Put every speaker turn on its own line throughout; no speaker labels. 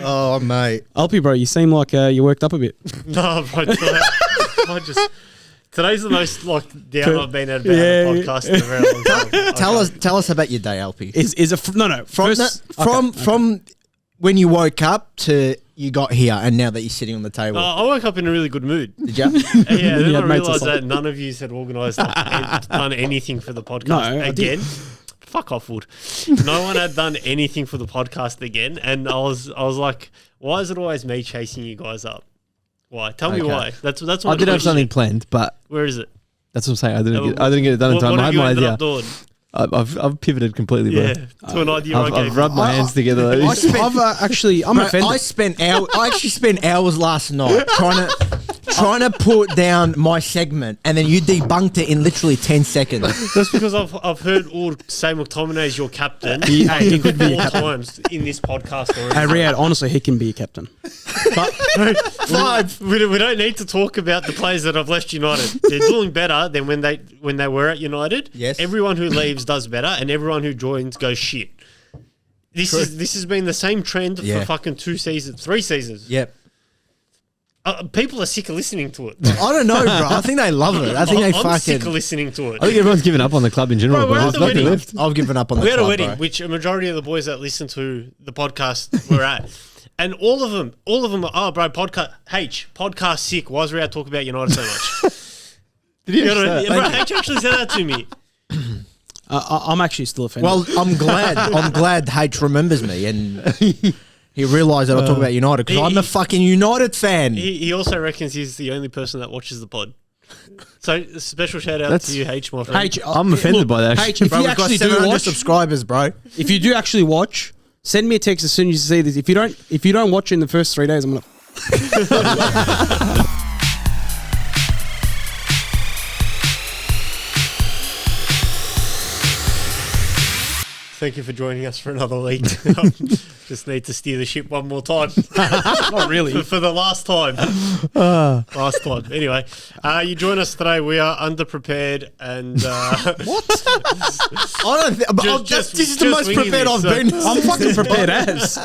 Oh, mate.
Alpy, bro, you seem like you worked up a bit.
No, bro. Today's the most down I've been at about a podcast in a very long time.
Tell us about your day, Alpy.
From
when you woke up to you got here and now that you're sitting on the table.
I woke up in a really good mood.
Did you?
Yeah, then I realised that none of you had organised done anything for the podcast again. Fuck off, Wood. No one had done anything for the podcast again, and I was like, why is it always me chasing you guys up? Why? Tell me why. That's what
I did have something planned, but
where is it?
That's what I'm saying. I didn't get it done in time. I had my idea. I've pivoted completely, bro.
Yeah, to an idea
I've rubbed my hands together.
I'm offended.
I actually spent hours last night trying to put down my segment, and then you debunked it in literally 10 seconds.
That's because I've heard all say McTominay is your captain.
He could be
four times in this podcast already.
Hey, Riad, honestly, he can be a captain.
But we don't need to talk about the players that have left United. They're doing better than when they were at United.
Yes.
Everyone who leaves does better, and everyone who joins goes shit. This has been the same trend for fucking 3 seasons.
Yep.
People are sick of listening to it.
I don't know, bro. I think they love it. I think
I'm sick of listening to it.
I think everyone's given up on the club in general.
Bro,
There's nothing left.
I've given up on the club.
We had a wedding,
bro.
which a majority of the boys that listen to the podcast were at. And all of them are, bro, podcast sick. Why is Riad talking about United so much?
Did you say that?
Bro, H actually said that to me.
I'm actually still offended.
Well, I'm glad H remembers me and he realised that I talk about United because I'm a fucking United fan.
He also reckons he's the only person that watches the pod. So special shout out to you, H, my friend.
H,
I'm offended by that.
H, if you actually do watch
subscribers, bro.
If you do actually watch, send me a text as soon as you see this. If you don't watch in the first 3 days, I'm gonna.
Thank you for joining us for another week. Just need to steer the ship one more time.
Not really.
For the last time. Last time. Anyway, you join us today. We are underprepared and...
What? I don't this is the most prepared I've been.
I'm fucking prepared as.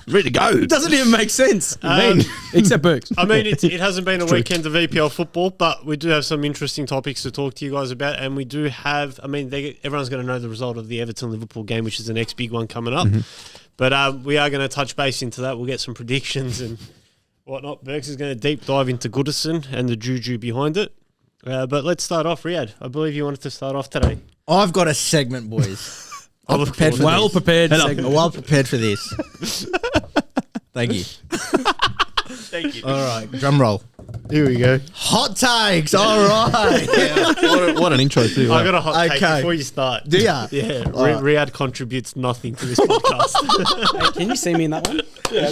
Ready to go.
It doesn't even make sense. Except Berkz.
I mean, it hasn't been a weekend of EPL football, but we do have some interesting topics to talk to you guys about, and we do have, everyone's going to know the result of the Everton-Liverpool game, which is the next big one coming up. But we are going to touch base into that. We'll get some predictions and whatnot. Berkz is going to deep dive into Goodison and the juju behind it. But let's start off, Riad. I believe you wanted to start off today.
I've got a segment, boys. Well prepared for this. Thank you.
Thank you.
All right, drum roll.
Here we go.
Hot takes. All right.
What an intro too.
I got a hot take
Okay.
before you start.
Do ya?
Yeah.
Right.
Riad contributes nothing to this podcast.
Hey, can you see me in that one?
Yeah.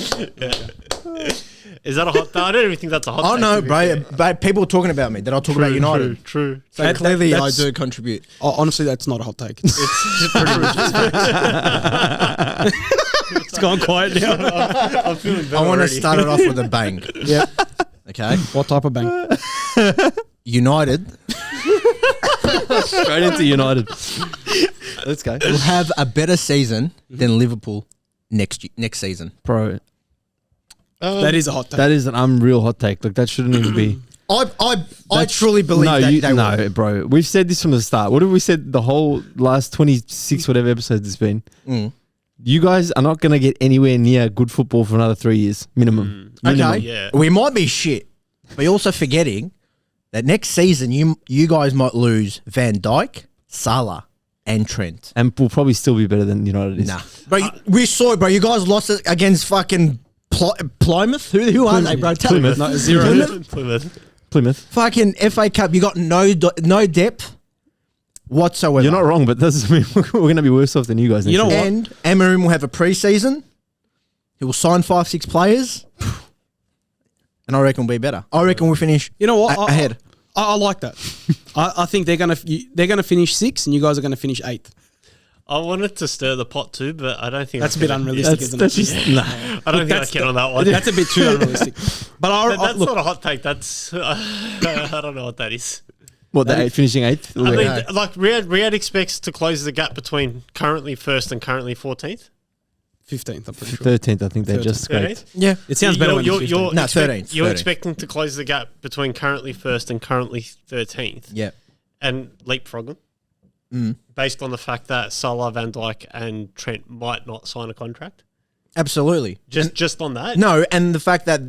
Is that a hot take? I don't even think that's a hot
Oh
take.
no, bro. People are talking about me. That I'll talk about United.
True.
So clearly, I do contribute.
Honestly, that's not a hot take.
It's pretty much
It's gone quiet now.
I'm feeling better
I want to
already.
start it off with a bang.
Yep.
Okay.
What type of bang?
United
Straight into United. Let's go.
will have a better season than Liverpool next season.
Bro,
That is a hot take.
that is an unreal hot take. Look, that shouldn't even be.
I truly believe they will.
No, bro. We've said this from the start. What have we said the whole last 26 whatever episodes it's been? You guys are not going to get anywhere near good football for another 3 years minimum.
Okay,
Yeah.
we might be shit, but you're also forgetting that next season you guys might lose Van Dijk, Salah, and Trent.
And we'll probably still be better than United is.
Nah, bro, we saw it, bro. You guys lost it against fucking Plymouth. Who are they, bro? Tell
Plymouth.
me.
No, 0.
Plymouth.
Fucking FA Cup. You got no depth whatsoever.
You're not wrong, but that doesn't mean we're going to be worse off than you guys.
You know what?
And Amarim will have a pre-season. He will sign 5-6 players. And I reckon we'll be better. I reckon we'll finish
You know what?
ahead.
I like that. I think they're gonna finish 6th, and you guys are gonna finish 8th.
I wanted to stir the pot too, but I don't think
That's a bit unrealistic, isn't
That's
it?
just, nah.
I don't think I can on that one.
That's a bit too unrealistic. But
That's
look,
not a hot take. That's I don't know what that is.
What, finishing 8th?
I mean,
Okay.
Riad expects to close the gap between currently 1st and currently 14th.
15th, I'm pretty sure.
13th, I think they
13th.
just scraped.
Yeah.
It sounds better when it's 15th.
No, 13th.
You're
13th.
expecting to close the gap between currently first and currently 13th.
Yeah.
And leapfrog them. Based on the fact that Salah, Van Dijk and Trent might not sign a contract.
Absolutely.
Just on that?
No, and the fact that,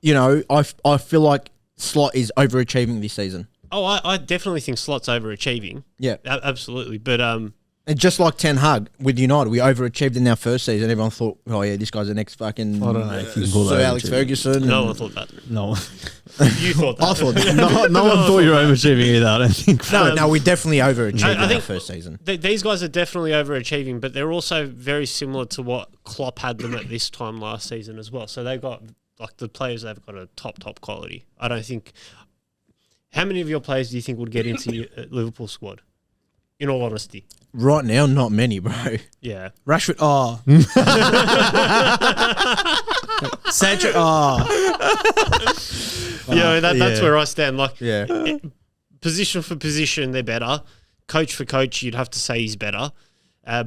you know, I feel like Slot is overachieving this season.
Oh, I definitely think Slot's overachieving.
Yeah.
Absolutely. But
And just like Ten Hag with United, we overachieved in our first season. Everyone thought, oh yeah, this guy's the next fucking
I don't know if you can call
Sir
that
Alex
overachieving.
Ferguson.
no one thought that.
No,
You thought that.
I thought that.
no one thought you were overachieving either. I don't think.
No, we definitely overachieved
I
in our
think
first season.
These guys are definitely overachieving, but they're also very similar to what Klopp had them at this time last season as well. So they've got, like, the players they've got a top quality. I don't think... How many of your players do you think would get into your Liverpool squad? In all honesty.
Right now, not many, bro.
Yeah.
Rashford. Oh. Sancho. Oh.
That's where I stand. Like,
Yeah.
position for position, they're better. Coach for coach, you'd have to say he's better.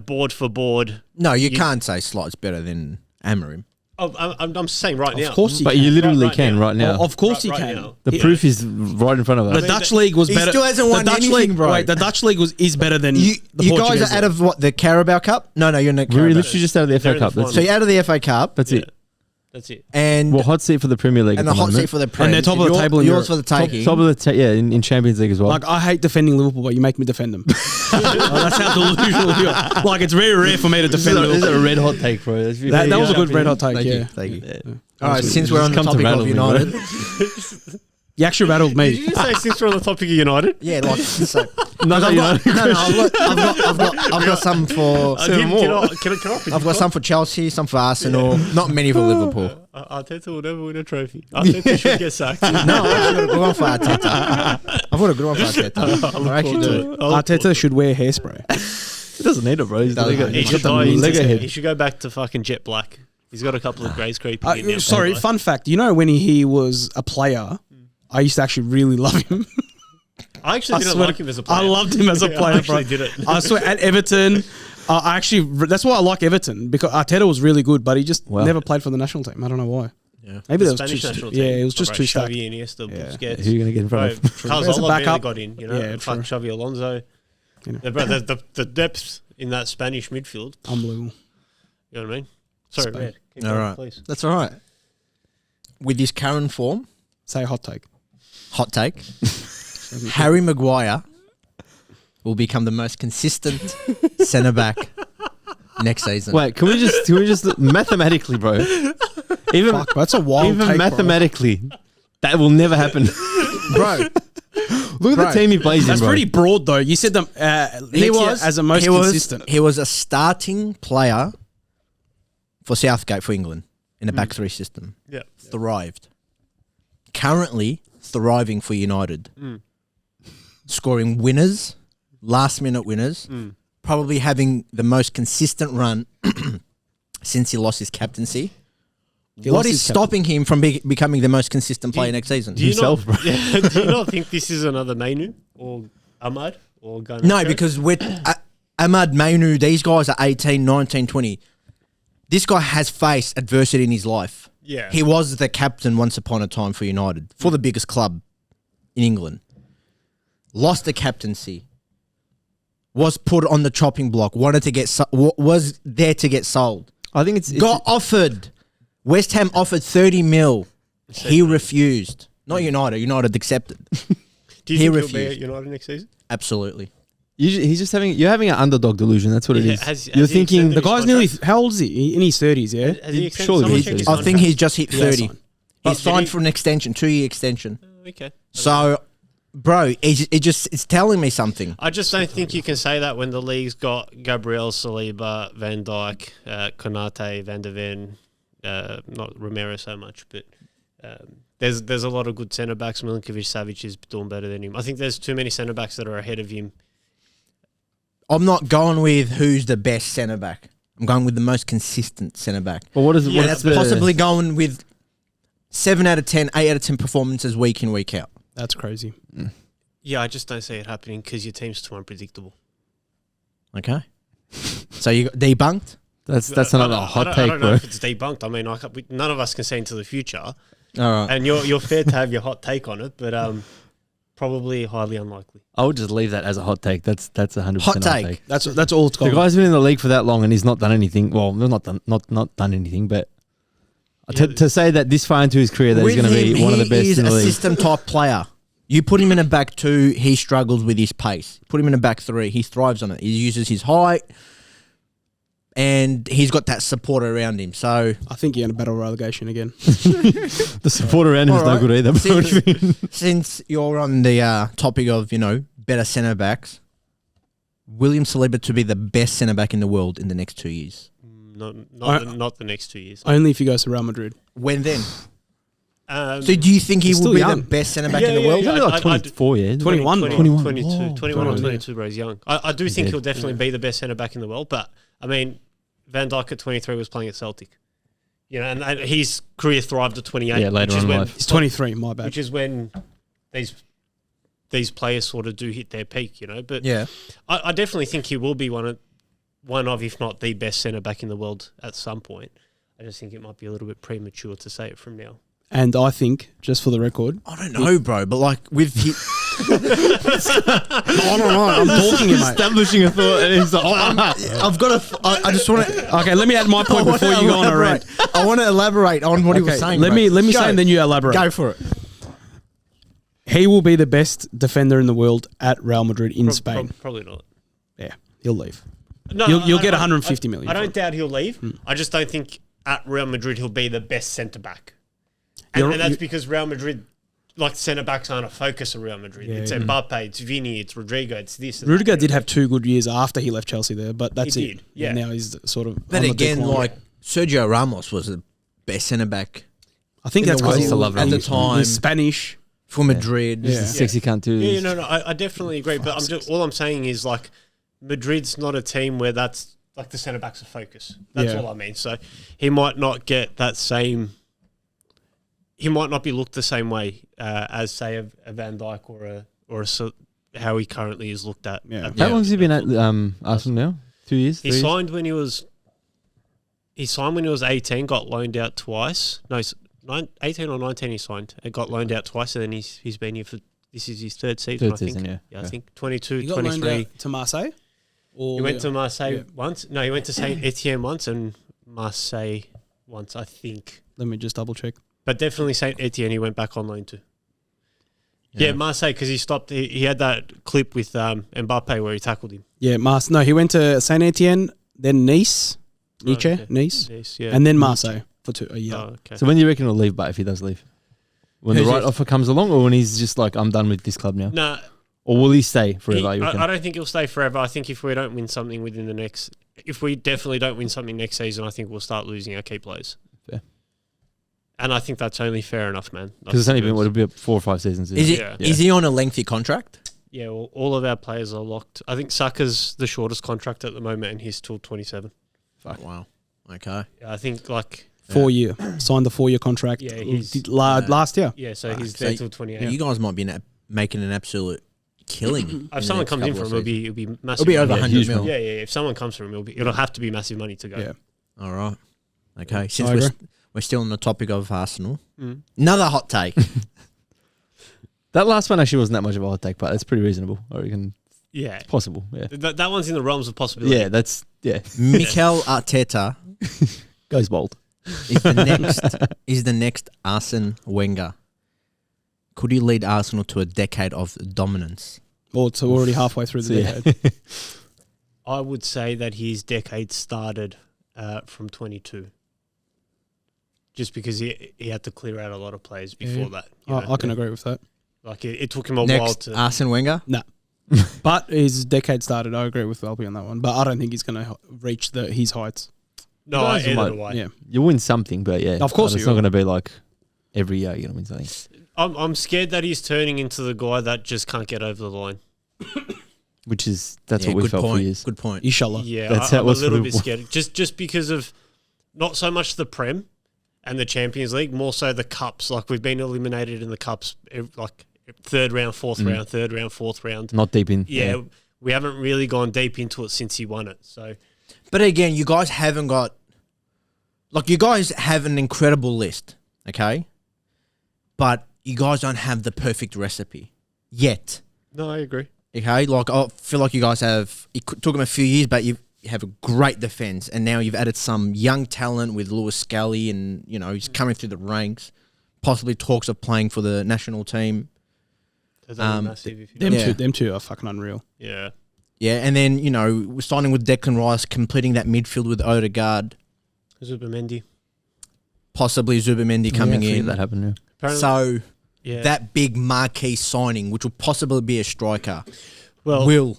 Board for board.
No, you can't say Slot's better than Amorim.
Oh, I'm saying right now.
Of course he
But
can.
you literally
Right
can
now.
right now.
Of course
Right
he can.
now.
The proof is right in front of us.
The Dutch league was
He
better.
still hasn't
the
won
Dutch
anything,
league,
bro.
Wait, the Dutch league is better than
You
the
guys
Portuguese
are out
league.
of what, the Carabao Cup? No, you're in the
We're
Carabao.
literally just out of the
They're
FA
in the
Cup. That's
final.
So
it.
you're out of the FA Cup
That's
it.
That's it.
and
Well, hot seat for the Premier League.
and
at
the hot
moment.
seat for the Prem.
And they're top of the table in
Yours
Europe.
for the taking.
Top of the in Champions League as well.
Like, I hate defending Liverpool, but you make me defend them. That's how delusional you are. Like, it's very rare for me to
this
defend
is
Liverpool.
a red hot take, bro.
That was a good red hot take,
Thank
yeah.
you. Thank you.
Yeah.
All right, since we're on the
Come to
topic
rattle
of
me, bro.
United.
You actually rattled
Did
me.
you just say since we're on the topic of United?
Yeah, like so.
Not
I've got,
United.
no, I've got some for.
Can I
I've got some for Chelsea, some for Arsenal. Not many for Liverpool.
Arteta will never win a trophy. Arteta should get sacked.
No, I've actually got a good one for Arteta. I've got a good one for Arteta. I actually do.
Arteta should wear hairspray.
He doesn't need it, bro. He's
Doesn't
Lego.
need
He
it.
should,
got the
go,
Lego head.
he should go back to fucking jet black. He's got a couple of greys creeping in now.
Sorry, fun fact. You know when he was a player, I used to actually really love him.
I actually didn't
swear-
like him as a player.
I loved him as a player,
I actually
bro.
did it.
I swear, at Everton, I actually, that's why I like Everton, because Arteta was really good, but he just
Wow.
never played for the national team. I don't know why.
Yeah.
Maybe
The
that was
Spanish
too,
national
yeah,
team.
it was just
Right,
too stacked.
Xavi, Iniesta,
Yeah.
Busquets.
Who are you going to get in front of?
As a
Carlos barely
backup.
got in, you know.
Yeah,
Fuck
true.
Xavi Alonso.
You know.
The depth in that Spanish midfield.
Unbelievable.
You know what I mean? Sorry,
Spain.
Red. Keep
All
going,
right.
please.
That's all right. With his current form,
Say a hot take.
hot take, Harry Maguire will become the most consistent centre back next season.
Wait, can we just look, mathematically, bro? Even
Fuck, that's a wild
even
take, bro.
mathematically, that will never happen.
bro,
Look at
Bro,
the team he plays in,
That's
bro.
pretty broad, though. You said them as a most consistent.
He was a starting player for Southgate for England in a back three system.
Yeah.
Thrived. Currently thriving for United. Scoring winners, last minute winners. Probably having the most consistent run since he lost his captaincy. What
lost
is
his
stopping him from becoming the most consistent player next season?
Do you
Himself,
not,
bro.
Yeah, do you not think this is another Mainu or Ahmad or Garnacho?
No, because with Ahmad, Mainu, these guys are 18, 19, 20. This guy has faced adversity in his life.
Yeah.
He was the captain once upon a time for United, for the biggest club in England. Lost the captaincy. Was put on the chopping block. Wanted to get was there to get sold.
I think it's
Got offered. West Ham offered 30 mil. He refused. Not United. United accepted.
Do you
he
think he'll be
refused.
at United next season?
Absolutely.
he's just you're having an underdog delusion. That's what it
Yeah,
is.
has
You're
he
thinking
extended
The guy's
his
nearly,
contract?
how old is he? In his 30s, yeah?
Has he extended?
Surely
Someone
he's-
check his
I think
contract?
he's just hit
He has
30.
signed.
Oh,
He's
did
signed
he?
for an extension, 2-year extension.
Okay.
So, bro, it's telling me something.
I just don't think you can say that when the league's got Gabriel, Saliba, Van Dijk, Konate, Van der Ven, not Romero so much, but there's a lot of good centre backs. Milinkovic Savic is doing better than him. I think there's too many centre backs that are ahead of him.
I'm not going with who's the best centre back. I'm going with the most consistent centre back.
But what is
Yeah,
And
what's
that's
the,
possibly going with 7 out of 10, 8 out of 10 performances week in, week out.
That's crazy.
Yeah, I just don't see it happening because your team's too unpredictable.
Okay. So you got debunked?
That's another hot
I
take,
don't know
bro.
if it's debunked. I mean, none of us can see into the future,
All right.
and you're fair to have your hot take on it, but probably highly unlikely.
I would just leave that as a hot take. That's 100%
Hot take.
That's all it's
The
got.
guy's been in the league for that long and he's not done anything. Well, not done anything, but to say that this far into his career that he's going to be one of the best
He's
in the
a
league.
system type player. You put him in a back two, he struggles with his pace. Put him in a back three, he thrives on it. He uses his height, and he's got that support around him. So
I think you're going to battle relegation again.
The support around him is no
Alright.
good either.
since you're on the topic of better centre backs, William Saliba to be the best centre back in the world in the next 2 years.
Not the next 2 years.
Only if he goes to Real Madrid.
When then?
So
So do you think he
he's
will
still
be
young.
the best centre back
Yeah,
in the
yeah,
world?
He's
yeah.
only like 24, yeah.
21,
21,
21.
22,
Whoa.
21 or
21,
22, bro. He's young. I do think he'll definitely be the best centre back in the world, but I mean, Van Dijk at 23 was playing at Celtic. And his career thrived at 28.
Yeah, later
which is
on in
when,
life.
He's 23, my bad.
Which is when these players sort of do hit their peak, But
Yeah.
I definitely think he will be one of, if not the best centre back in the world at some point. I just think it might be a little bit premature to say it from now.
And I think, just for the record,
I don't know, bro, but like with
I don't know. I'm talking here, mate.
Establishing a thought, and he's like,
I've got to. I just want to.
Okay, let me add my point before you go on a rant.
I want to elaborate on what he was saying.
Let
bro.
me
Go.
say, and then you elaborate.
Go for it.
He will be the best defender in the world at Real Madrid in Spain.
Probably not.
Yeah, he'll leave.
No,
You'll
I-
get
I-
150 million
I
for
don't
it.
doubt he'll leave. I just don't think at Real Madrid he'll be the best centre back. And,
You're-
and that's
you-
because Real Madrid, like centre backs, aren't a focus of Real Madrid.
Yeah,
It's
yeah.
Mbappe, it's Vini, it's Rodrigo, it's this. And
Rudiger
that.
did have 2 good years after he left Chelsea there, but that's
He
it.
did, yeah.
And now he's sort of.
But
on the
again,
decline.
like Sergio Ramos was the best centre back
I think
in
that's
the
because
world
used to love
at the
Ramos.
time
he's Spanish.
for Madrid.
Yeah.
sexy cunt too.
Yeah, no, I definitely agree. But all I'm saying is like Madrid's not a team where that's like the centre backs are focus. That's
Yeah.
all I mean. So he might not get that same. He might not be looked the same way as say a Van Dijk or how he currently is looked at.
Yeah.
at
How
the-
long has he been at Arsenal now? 2 years?
He
3 years?
signed when he was. He signed when he was 18. Got loaned out twice. No, 18 or 19. He signed and got loaned out twice, and then he's been here for. This is his third season.
Third
I think.
season, yeah.
I
Okay.
think 22,
He got loaned
23.
out to Marseille? Or
He went to Marseille
Yeah.
once. No, he went to Saint Etienne once and Marseille once, I think.
Let me just double check.
But definitely Saint Etienne. He went back on loan to. Yeah, Marseille because he stopped. He had that clip with Mbappe where he tackled him.
Yeah, No, he went to Saint Etienne, then Nice,
okay.
Nice,
Yes, yeah.
and then Marseille for a year.
Oh, okay.
So when do you reckon he'll leave, but if he does leave? When the
Who's
right
it?
offer comes along, or when he's just like, I'm done with this club now?
No,
Or will he stay forever, you reckon?
I don't think he'll stay forever. I think if we don't win something within the next, if we definitely don't win something next season, I think we'll start losing our key players.
Fair.
And I think that's only fair enough, man.
Because it's only been, what, it'll be 4 or 5 seasons.
Is
isn't
it?
Yeah.
Is he on a lengthy contract?
Yeah, well, all of our players are locked. I think Saka's the shortest contract at the moment, and he's till 27.
Fuck. Wow. Okay.
Yeah, I think like
4 year. Signed the 4-year contract
Yeah, he's-
last year.
yeah, so
Fuck,
he's
so
there till 28.
You guys might be making an absolute killing. in the
If someone
next
comes in
couple
from
of
him,
seasons.
it'll be massive.
It'll be over
money.
100
huge
mil.
money.
Yeah. If someone comes from him, it'll have to be massive money to go.
Yeah.
All right. Okay. Since
I
we're,
agree.
we're still on the topic of Arsenal,
Mm.
another hot take.
That last one actually wasn't that much of a hot take, but it's pretty reasonable. I reckon
Yeah.
possible. Yeah.
That one's in the realms of possibility.
Yeah, that's, yeah.
Mikel Arteta
Goes bold.
is the next Arsene Wenger. Could he lead Arsenal to a decade of dominance?
Well, it's already halfway through the
So, yeah.
decade.
I would say that his decade started from 22. Just because he had to clear out a lot of players before that. you know.
I can agree with that.
Like it took him a while
Next
to.
Arsene Wenger.
But his decade started. I agree with Alpy on that one. But I don't think he's going to reach his heights.
No,
You guys
either
might-
do I.
Yeah.
You'll win something, but yeah.
Of course
It's
you
not
will.
going to be like every year you're going to win something.
I'm scared that he's turning into the guy that just can't get over the line.
That's
Yeah,
what we
good
felt
point.
for years.
Good point.
Inshallah.
Yeah,
That's how it
I'm a
was for
little bit
Liverpool.
scared. Just because of not so much the Prem and the Champions League, more so the cups. Like we've been eliminated in the cups, like third round, fourth round, third round, fourth round.
Not deep in.
Yeah, we haven't really gone deep into it since he won it. So
But again, you guys haven't got... Like, you guys have an incredible list, okay? But you guys don't have the perfect recipe yet.
No, I agree.
Okay? Like, I feel like you guys have... It took them a few years, but you have a great defence. And now you've added some young talent with Lewis Scully and, you know, he's coming through the ranks. Possibly talks of playing for the national team.
Massive if you
Them two are fucking unreal.
Yeah.
Yeah, and then, you know, we're starting with Declan Rice, completing that midfield with Odegaard.
Zubimendi.
Possibly Zubimendi coming in.
That happened. Yeah.
So
Yeah.
that big marquee signing, which will possibly be a striker,
Well,
will,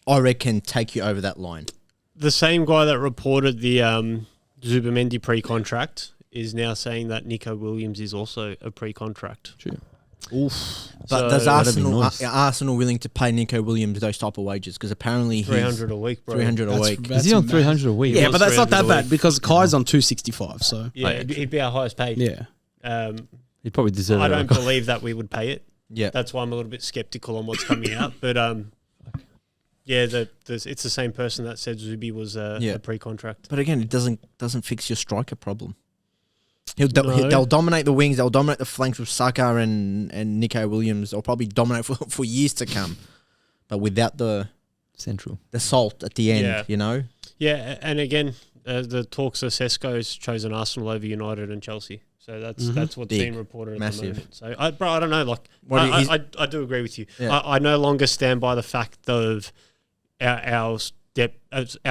I reckon, take you over that line.
the same guy that reported the Zubimendi pre-contract is now saying that Nico Williams is also a pre-contract.
True.
Oof. But
So
does
that'd be
Arsenal
nice.
are Arsenal willing to pay Nico Williams those type of wages? Because apparently he's
300 a week, bro.
300 a week.
Is he on 300 a week?
Yeah,
was
but that's not
300
that
a
bad
week.
because Kai's on 265. So
Yeah, he'd be our highest paid.
yeah,
He'd probably deserve
I
it.
don't believe that we would pay it.
Yeah.
That's why I'm a little bit skeptical on what's coming out. But yeah, it's the same person that said Zubi was a pre-contract.
But again, it doesn't fix your striker problem.
No.
They'll dominate the wings. They'll dominate the flanks with Saka and Nico Williams. They'll probably dominate for years to come. But without the
Central.
salt at the end,
Yeah.
you know?
Yeah, and again, the talks of Sesko's chosen Arsenal over United and Chelsea. So that's what's
Big.
being reported at
Massive.
the moment. So, I don't know. Like,
What do you-
I do agree with you.
Yeah.
I no longer stand by the fact of our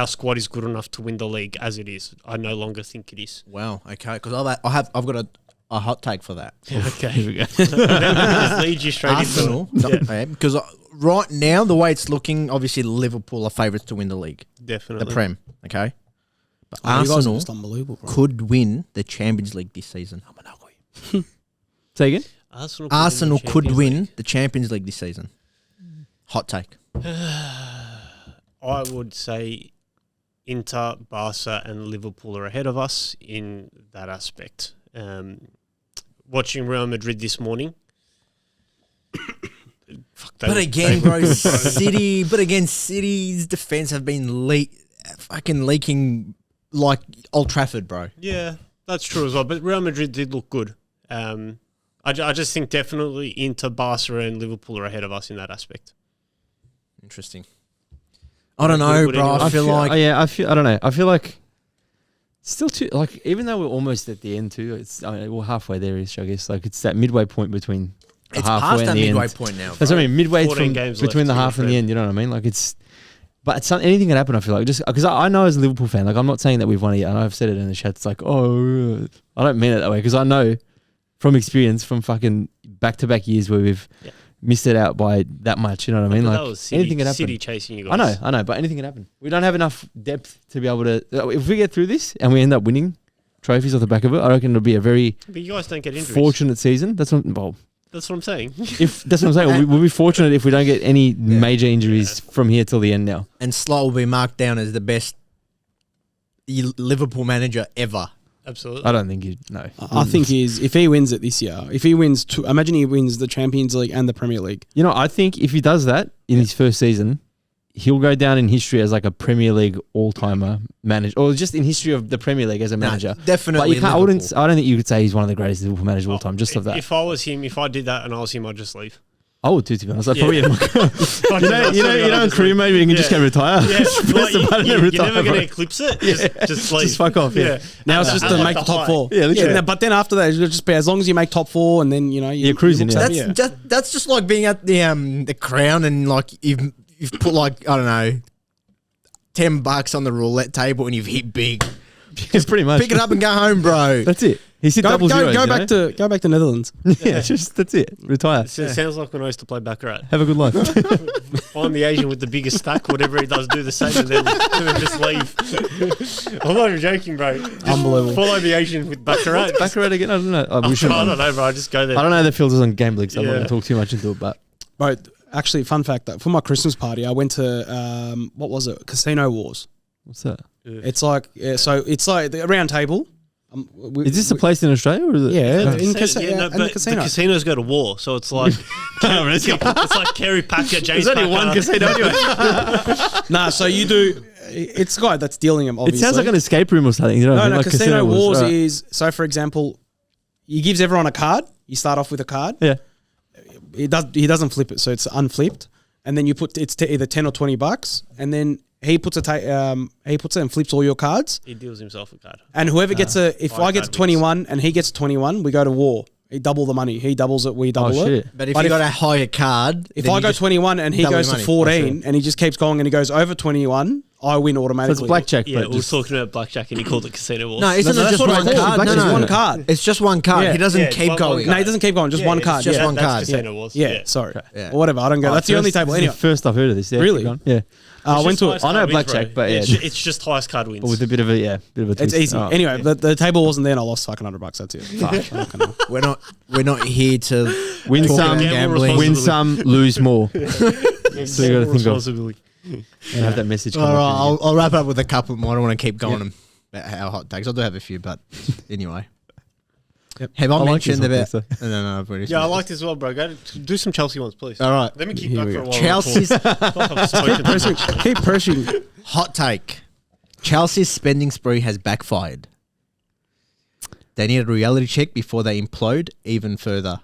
squad is good enough to win the league as it is. I no longer think it is.
Wow, okay. Because I've got a hot take for that.
Okay.
Here we go.
Just lead you straight
Arsenal,
into it.
because right now, the way it's looking, obviously Liverpool are favourites to win the league.
Definitely.
The Prem, okay? But
you guys are
Arsenal
just unbelievable, bro.
could win the Champions League this season.
Say again?
Arsenal could
Champions
win
League.
the Champions League this season. Hot take.
I would say Inter, Barca, and Liverpool are ahead of us in that aspect. Watching Real Madrid this morning.
But again, bro, City's defense have been fucking leaking like Old Trafford, bro.
Yeah, that's true as well. But Real Madrid did look good. I just think definitely Inter, Barca, and Liverpool are ahead of us in that aspect.
Interesting. I don't know,
Would
bro.
anyone-
I feel like
I don't know. I feel like still too, like, even though we're almost at the end too, it's, I mean, we're halfway there ish, I guess. Like, it's that midway point between the
it's
halfway
past
and
that
the
midway
end.
point now.
That's what I mean, midway
14
from
games
between
left,
the half and the
Fred.
end, you know what I mean? Like, it's, but it's anything can happen, I feel like. Just because I know as a Liverpool fan, like, I'm not saying that we've won it yet. I know I've said it in the chat. It's like, oh, I don't mean it that way, because I know from experience, from fucking back-to-back years where we've missed it out by that much, you know what I mean?
But
Like,
that was City,
anything can happen.
City chasing you guys.
I know, but anything can happen. We don't have enough depth to be able to. If we get through this and we end up winning trophies off the back of it, I reckon it'll be a very
But you guys don't get injuries.
fortunate season. That's what
That's what I'm saying.
if that's what I'm saying. We'll be fortunate if we don't get any major injuries from here till the end. Now,
And Slot will be marked down as the best Liverpool manager ever.
Absolutely.
I don't think you. No,
I think if he wins it this year, if he wins imagine he wins the Champions League and the Premier League.
You know, I think if he does that in his first season, he'll go down in history as like a Premier League all-timer manager, or just in history of the Premier League as a manager.
Definitely.
But you can't.
Liverpool.
I don't think you could say he's one of the greatest Liverpool managers of all time. Just of that.
If I was him, if I did that and I was him, I'd just leave.
I would too, to be honest. I'd
Yeah.
probably. You know, in career mode, you can just go retire.
Yeah,
Just press
like,
the button and
you're
retire,
never going
bro.
to eclipse it. Just leave.
Just fuck off. Yeah.
Now it's just
At
to
like
make the top
height.
four.
Yeah, literally.
But then after that, it'll just be as long as you make top four, and then
You're cruising,
look
yeah.
something,
That's just like being at the Crown and like you've put like, I don't know, $10 on the roulette table and you've hit big.
It's pretty much.
Pick it up and go home, bro.
That's it. He's hit
Go
double zeros.
go back to Netherlands.
Yeah, just that's it. Retire.
It sounds like when I used to play Baccarat.
Have a good life.
Find the Asian with the biggest stack, whatever he does, do the same, and then just leave. I'm not even joking, bro. Just
Unbelievable.
Follow the Asian with Baccarat.
Baccarat again. I don't know.
I don't know, bro. I just go there.
I don't know the filters on Game League, so I'm not
Yeah.
going to talk too much into it. But
Bro, actually, fun fact that for my Christmas party, I went to what was it? Casino Wars.
what's that?
It's like so it's like the round table.
Is this a place in Australia or is it?
Yeah, in
Yeah,
the
but
casino.
the casinos go to war, so it's like it's like Kerry Packer, James.
There's only one casino anyway.
Nah, so you do. It's the guy that's dealing him.
It
Obviously,
sounds like an escape room or something. You know what I mean?
no.
Like
Casino Wars
right.
is so. For example, he gives everyone a card. You start off with a card.
Yeah.
He doesn't flip it, so it's unflipped, and then you put it's either $10 or $20, and then he puts it and flips all your cards,
He deals himself a card.
and whoever gets if I get to 21 and he gets 21, we go to war. He double the money. He doubles it. We double it.
shit.
But if you got a higher card,
If
then
I
you
go
just
21 and he
double
goes
your
to
money.
14 and he just keeps going and he goes over 21, I win
So
automatically.
it's blackjack,
Yeah,
but
we were
just
talking about blackjack and he called it Casino Wars.
No, isn't
No,
it
that's
just
what I
one
call it.
card? No,
Just
no,
one card.
It's just one card.
Yeah.
He doesn't
Yeah, it's
keep
one
going.
card.
No, he doesn't keep going. Just one card.
just
yeah.
one card.
Casino Wars.
Yeah, sorry.
Yeah.
Or whatever. I don't go. That's the only table.
This is
Anyway,
the first I've heard of this. Yeah,
Really?
keep going. Yeah.
I went to it.
I know blackjack, but yeah.
It's just highest card wins.
But with a bit of a twist.
It's easy.
Oh.
Anyway, the table wasn't there and I lost fucking $100. That's it. Fuck. I'm not gonna-
We're not here to
Win
talk
some,
about gambling.
win some, lose more. So you got to think of
responsibility.
and have that message. Come
All right,
up
I'll wrap up with a couple more. I don't want to keep going about our hot takes. I do have a few, but anyway.
Yep.
Have I
I like
mentioned
this
about?
one,
No, I've already
Yeah, I
said
like this as well, bro. Go do some Chelsea ones, please.
All right.
Let me keep
Here
back
we
for a
go.
while.
Chelsea's
Keep pressing.
hot take. Chelsea's spending spree has backfired. They need a reality check before they implode even further.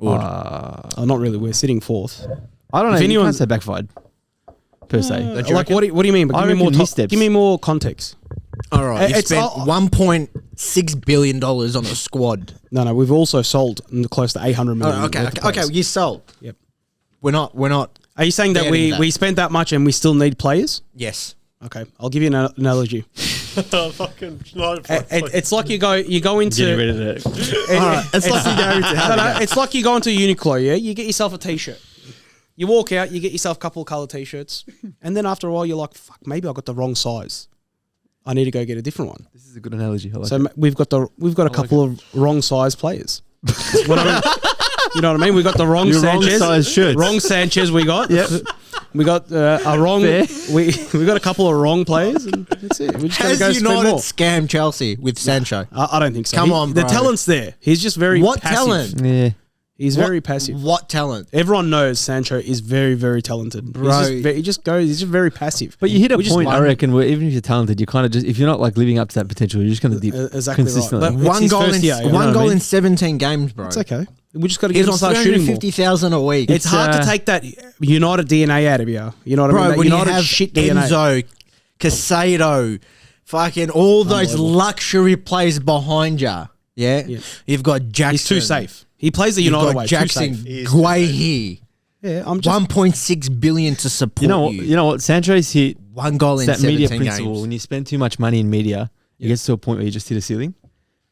Oh, not really. We're sitting fourth.
I don't know.
If
You
anyone-
can't say backfired per se.
Don't you
Like,
reckon?
what do you mean? But
I
give me more.
reckon missteps.
Give me more context.
All right, you
It's
spent
all-
$1.6 billion on a squad.
No, we've also sold close to 800 million.
Oh, okay,
worth of
okay,
players.
you sold.
Yep.
We're not.
Are you saying that
Banning
we
that.
we spent that much and we still need players?
Yes.
Okay, I'll give you an analogy.
Fucking
It's like you go into.
Getting rid of it.
It's like you go to
No, it's like you go into Uniqlo, yeah? You get yourself a t-shirt. You walk out, you get yourself a couple of colour t-shirts, and then after a while you're like, fuck, maybe I got the wrong size. I need to go get a different one.
This is a good analogy. I like
So
it.
we've got a couple of wrong size players. What I mean, you know what I mean? We got the wrong
Your wrong
Sanchez.
size shirts.
Wrong Sanchez we got.
Yep.
We got a wrong.
Fair.
We got a couple of wrong players, and that's it. We just got to
Has
go spend
United
more.
scammed Chelsea with Sancho?
I don't think so.
Come on,
the
bro.
talent's there. He's just very
What
passive.
talent?
Yeah.
He's very passive.
What talent?
Everyone knows Sancho is very, very talented.
Bro.
He just goes. He's just very passive.
But you hit a
We just
point, I
like-
reckon, where even if you're talented, you kind of just, if you're not like living up to that potential, you're just going to dip
Exactly right.
consistently.
But- It's
One
his
goal
first
in
year, you know
one
what I
goal
mean?
in 17 games, bro.
It's okay. We just got to
He's
get him
on
to start shooting more.
350,000 a week.
It's hard to take that United DNA out of you. You know what I mean?
Bro,
That
when you
United
have
shit DNA.
Enzo, Casado, fucking all those
Unbelievable.
luxury players behind you. Yeah? You've got Jackson.
He's too safe. He plays the
You've
United
got
way.
Jackson,
Too safe.
He is
Guahi.
Yeah, I'm just.
1.6 billion to support
You know what? Sancho's hit
One goal in
that
17
media
games.
principle. When you spend too much money in media, it gets to a point where you just hit a ceiling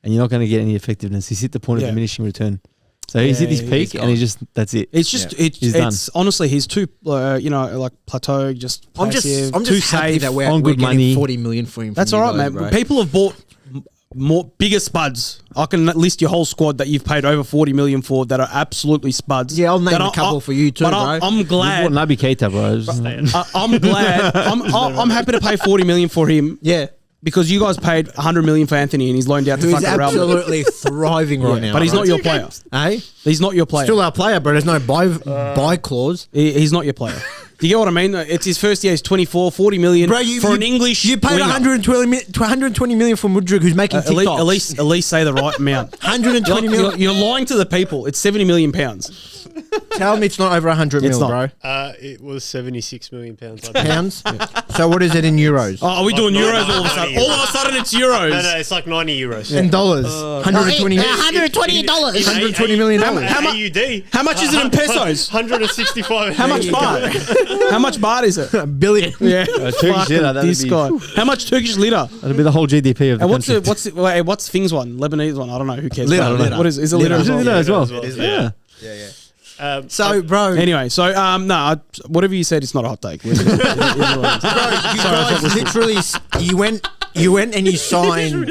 and you're not going to get any effectiveness. He's hit the point of
Yeah.
diminishing return. So he's hit his
Yeah,
peak
he's
and he just, that's it.
It's just
He's
it's honestly he's too like plateau just
I'm
passive,
just
too
happy
safe.
that we're
on good
getting
money.
40 million for him.
That's
from
all
you
right,
guys,
man.
bro.
People have bought more bigger spuds. I can list your whole squad that you've paid over 40 million for that are absolutely spuds.
Yeah, I'll name
That
a couple for you too,
but
bro.
I'm
What
glad.
Naby Keita, bro.
I'm glad. I'm happy to pay 40 million for him
Yeah.
because you guys paid 100 million for Anthony and he's loaned out to
Who's
fucking Real Madrid.
absolutely thriving right now.
But he's
bro.
not your player.
Hey?
He's not your player.
Still our player, bro. There's no buy clause.
He's not your player. Do you get what I mean? It's his first year. He's 24, 40 million
Bro,
an English.
You paid
winger.
120 million for Mudryk, who's making TikToks.
At least say the right amount.
120 million.
You're lying to the people. It's 70 million pounds.
Tell me it's not over 100
It's
mil,
not.
bro.
It was 76 million pounds. I think.
Pounds. So what is it in euros?
Oh, are we doing
Like
euros
90
all of a sudden?
euros.
All of a sudden it's euros.
No, it's like 90 euros.
In dollars. 120
$120.
$120 million.
How much-
AUD.
How much is it in pesos?
165.
How much baht? How much baht is it?
A billion.
Yeah,
Turkish lira, that'd
this
be-
guy. How much Turkish lira?
That'll be the whole GDP of the
And
country.
what's Things one? Lebanese one? I don't know. Who cares?
Lira,
I don't know.
lira.
What is it?
Lira.
Lira as well?
As well.
It is,
Yeah.
So, bro,
Anyway, so whatever you said, it's not a hot take.
you guys literally, you went and you signed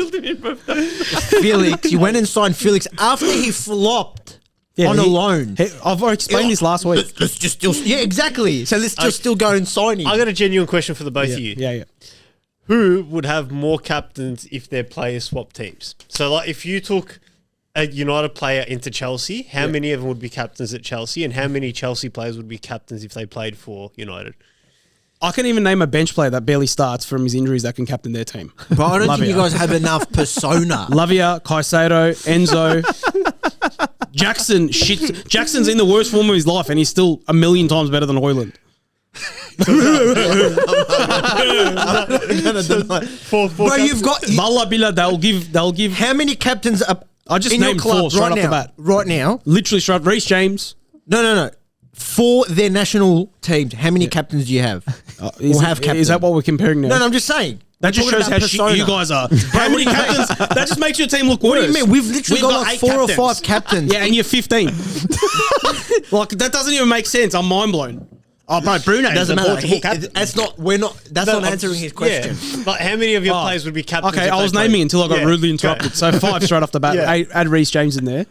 Felix. You went and signed Felix after he flopped on a loan.
I've explained this last week.
Let's just still, yeah, exactly. So let's just still go and sign him.
I got a genuine question for the both of you.
Yeah.
who would have more captains if their players swap teams? So, like, if you took a United player into Chelsea, how many of them would be captains at Chelsea, and how many Chelsea players would be captains if they played for United?
I can even name a bench player that barely starts from his injuries that can captain their team.
But I don't think you guys have enough persona.
Lavia, Caicedo, Enzo, Jackson's in the worst form of his life, and he's still a million times better than Højlund.
Bro, you've got
Valla Bila, they'll give.
how many captains are
I just
in your
named
club
four straight
right
off
now?
the bat.
Right now,
Literally straight. Reece James.
no. For their national teams, how many captains do you have?
Is that what we're comparing now?
No, I'm just saying.
That just shows how shit you guys are. How many captains? That just makes your team look worse.
What do you mean? We've literally got like
8
4 or
captains.
5 captains.
Yeah, and you're 15. Like, that doesn't even make sense. I'm mind blown. Oh, bro, Bruno
Doesn't matter. That's not. We're not. That's not answering his question.
Yeah. Like, how many of your players would be captains?
Okay,
if
I
they
was
played?
naming until I got rudely interrupted. So 5 straight off the bat.
Yeah.
Add Reece James in there.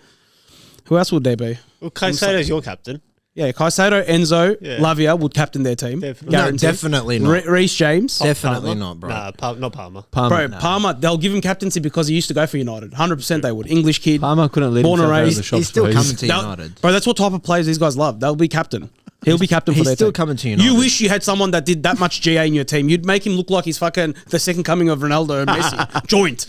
Who else would there be?
Well, Caicedo's your captain.
Yeah, Caicedo, Enzo,
Yeah.
Lavia would captain their team.
Definitely.
No,
Guaranteed.
definitely not.
Reece James.
Definitely not, bro.
Nah, not Palmer.
Bro, Palmer, they'll give him captaincy because he used to go for United. 100% they would. English kid.
Palmer couldn't lead
Born
himself
and
out of the
raised.
shops.
He's still
bro.
coming to
They'll-
United.
Bro, that's what type of players these guys love. They'll be captain. He'll be captain for
He's
their
still
team.
coming to United.
You wish you had someone that did that much GA in your team. You'd make him look like he's fucking the second coming of Ronaldo and Messi. Joint.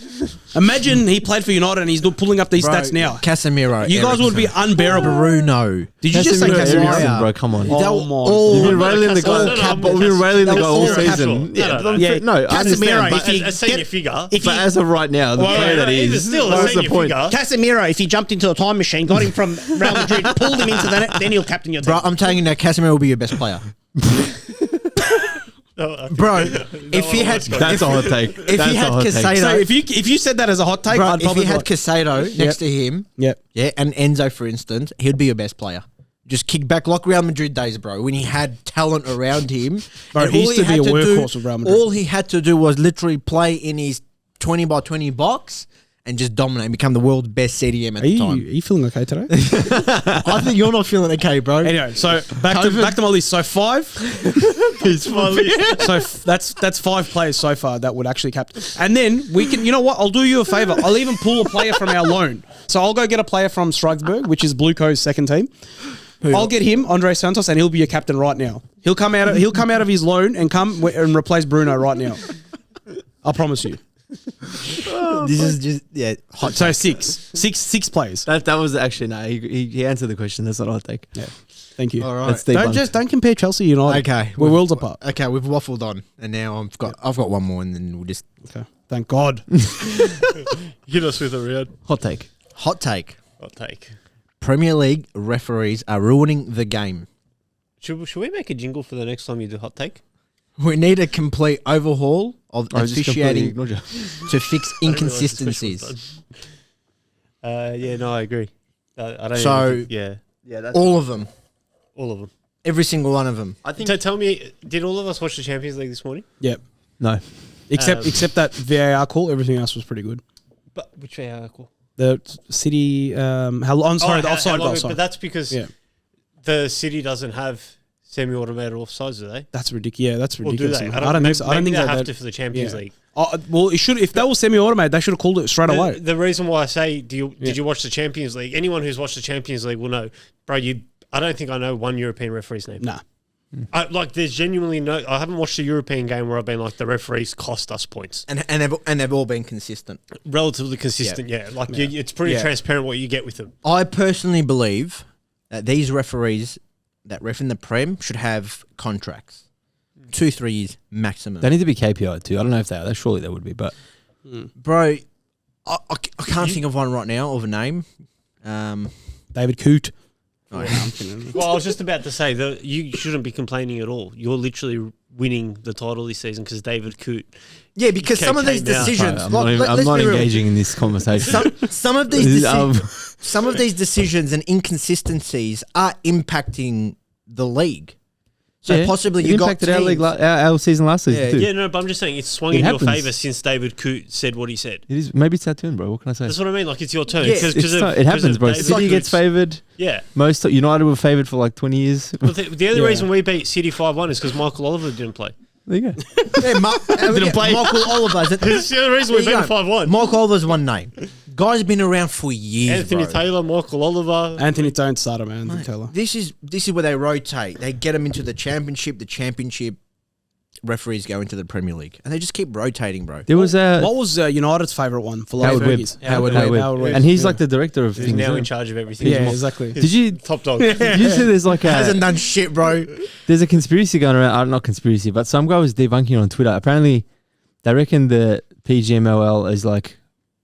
Imagine he played for United and he's pulling up these
Bro,
stats now.
Casemiro.
You guys would be
Eriksen,
unbearable.
Bruno.
Did you just say
Casemiro,
Casemiro?
Eriksen, bro, come on.
Oh, my.
all-
You've been railing the
No, no,
guy.
no,
We've been railing the guy all
That's
season.
casual.
Yeah,
no, I understand.
Casemiro,
But,
if you
As a senior figure.
If
but
you,
as of right now, the player that he is,
still a
what's the
senior
point?
figure.
Casemiro, if he jumped into a time machine, got him from Real Madrid, pulled him into the net, then he'll captain your team.
Bro, I'm telling you now, Casemiro will be your best player. Bro, if he had,
That's a hot take.
if
That's
he
a
had
hot take.
So
Casado,
if you said that as a hot take,
bro,
I'd
if
probably
he had
like,
Casado next to him,
yeah.
yeah, and Enzo, for instance, he'd be your best player. Just kick back like Real Madrid days, bro, when he had talent around him.
Bro,
and
he
all
used to be
had
a
do-
workhorse of Real Madrid.
All he had to do was literally play in his 20 by 20 box and just dominate and become the world's best CDM at
Are
the time.
you feeling okay today?
I think you're not feeling okay, bro.
Anyway, so back to my list. So 5.
It's my list.
So that's 5 players so far that would actually captain. And then we can, you know what? I'll do you a favor. I'll even pull a player from our loan. So I'll go get a player from Strasbourg, which is Blueco's second team. I'll get him, Andre Santos, and he'll be your captain right now. He'll come out of his loan and come and replace Bruno right now. I promise you.
This is just hot.
So 6 players.
That was actually no. He answered the question. That's not a hot take.
Yeah. Thank you.
All right.
That's
Don't compare Chelsea United.
Okay,
We're worlds apart.
Okay, we've waffled on, and now I've got one more, and then we'll just
Okay. Thank God.
Hit us with a Riad.
Hot take.
hot take.
Hot take.
Premier League referees are ruining the game.
Should we make a jingle for the next time you do hot take?
We need a complete overhaul of
I just completely
officiating
ignored you.
to fix inconsistencies.
Yeah, no, I agree. I don't.
So-
yeah,
Yeah,
All of them,
all of them.
every single one of them.
I think
So tell me, did all of us watch the Champions League this morning?
Yep.
no.
Except that VAR call, everything else was pretty good.
But which call?
The City, the offside goal. Sorry.
But that's because
Yeah.
the City doesn't have semi-automated offsides, do they?
That's ridiculous. Yeah, that's
Or do
ridiculous.
they?
I don't think so. I don't think
they
so.
have to for the Champions
yeah.
League.
Well, it should. If that was semi-automated, they should have called it straight away.
The reason why I say, did you watch the Champions League? Anyone who's watched the Champions League will know, bro. I don't think I know one European referee's name.
Nah.
There's genuinely no. I haven't watched a European game where I've been like, the referees cost us points.
And they've all been consistent.
Relatively consistent, yeah. It's pretty transparent what you get with them.
I personally believe that these referees that ref in the Prem should have contracts, 2-3 years maximum.
They need to be KPI too. I don't know if they are. Surely they would be, but
Bro, I can't think of one right now of a name.
David Coote.
Well, I was just about to say that you shouldn't be complaining at all. You're literally winning the title this season because David Coote.
Yeah, because some of these
came out.
decisions,
I'm
like,
not
let's be real.
engaging in this conversation.
Some of these
Um,
some of these decisions and inconsistencies are impacting the league. So
Yeah,
possibly
it
you got
impacted our league,
teams-
our season last season
Yeah,
too.
Yeah, no, but I'm just saying it's swung
It
in
happens.
your favour since David Coote said what he said.
It is. Maybe it's our turn, bro. What can I say?
That's what I mean. Like, it's your turn.
Yeah,
It happens, bro. City gets favoured.
Yeah.
United were favoured for like 20 years.
But the only reason we beat City 5-1 is because Michael Oliver didn't play.
There you go.
Yeah,
Didn't play.
Michael Oliver's.
That's the only reason we
There you
beat
go.
5-1.
Michael Oliver's one name. Guy's been around for years.
Anthony
bro.
Taylor, Michael Oliver.
Anthony, don't start him, man. Anthony Taylor.
This is where they rotate. They get them into the championship. The championship referees go into the Premier League, and they just keep rotating, bro.
There was
What was United's favourite one for
Howard Webb.
Fergie's?
Howard
Howard
Webb.
Webb.
and he's like the director of
He's
things.
now
isn't
in
he?
charge of everything.
Yeah, exactly.
Did you
Top dog.
did you see there's like
Hasn't
a
done shit, bro.
there's a conspiracy going around? Not conspiracy, but some guy was debunking it on Twitter. Apparently, they reckon the PGMOL is like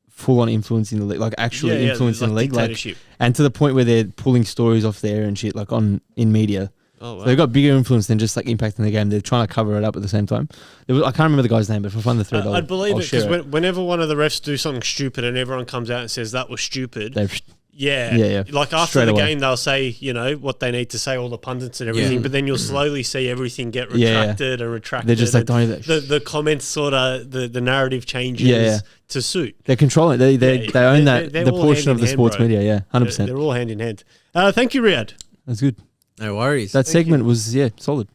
full on influencing the league, like actually influencing the league, like,
dictatorship.
and to the point where they're pulling stories off there and shit, like in media.
Oh, wow.
So they've got bigger influence than just like impacting the game. They're trying to cover it up at the same time. I can't remember the guy's name, but if I find the thread,
I'd believe
I'll
it because
share
whenever one of the refs do something stupid and everyone comes out and says that was stupid,
They've-
yeah. Like after
Straight
the
away.
game, they'll say, you know, what they need to say, all the pundits and everything,
Yeah.
but then you'll slowly see everything get
Yeah.
retracted and retracted.
They're just like,
and
don't even-
the comments sort of, the narrative changes
Yeah.
to suit.
They're controlling. They own that
they're
the
all
portion
hand
of
in
the
hand,
sports
bro.
media. Yeah, 100%.
They're all hand in hand. Thank you, Riad.
That's good.
No worries.
That segment was solid.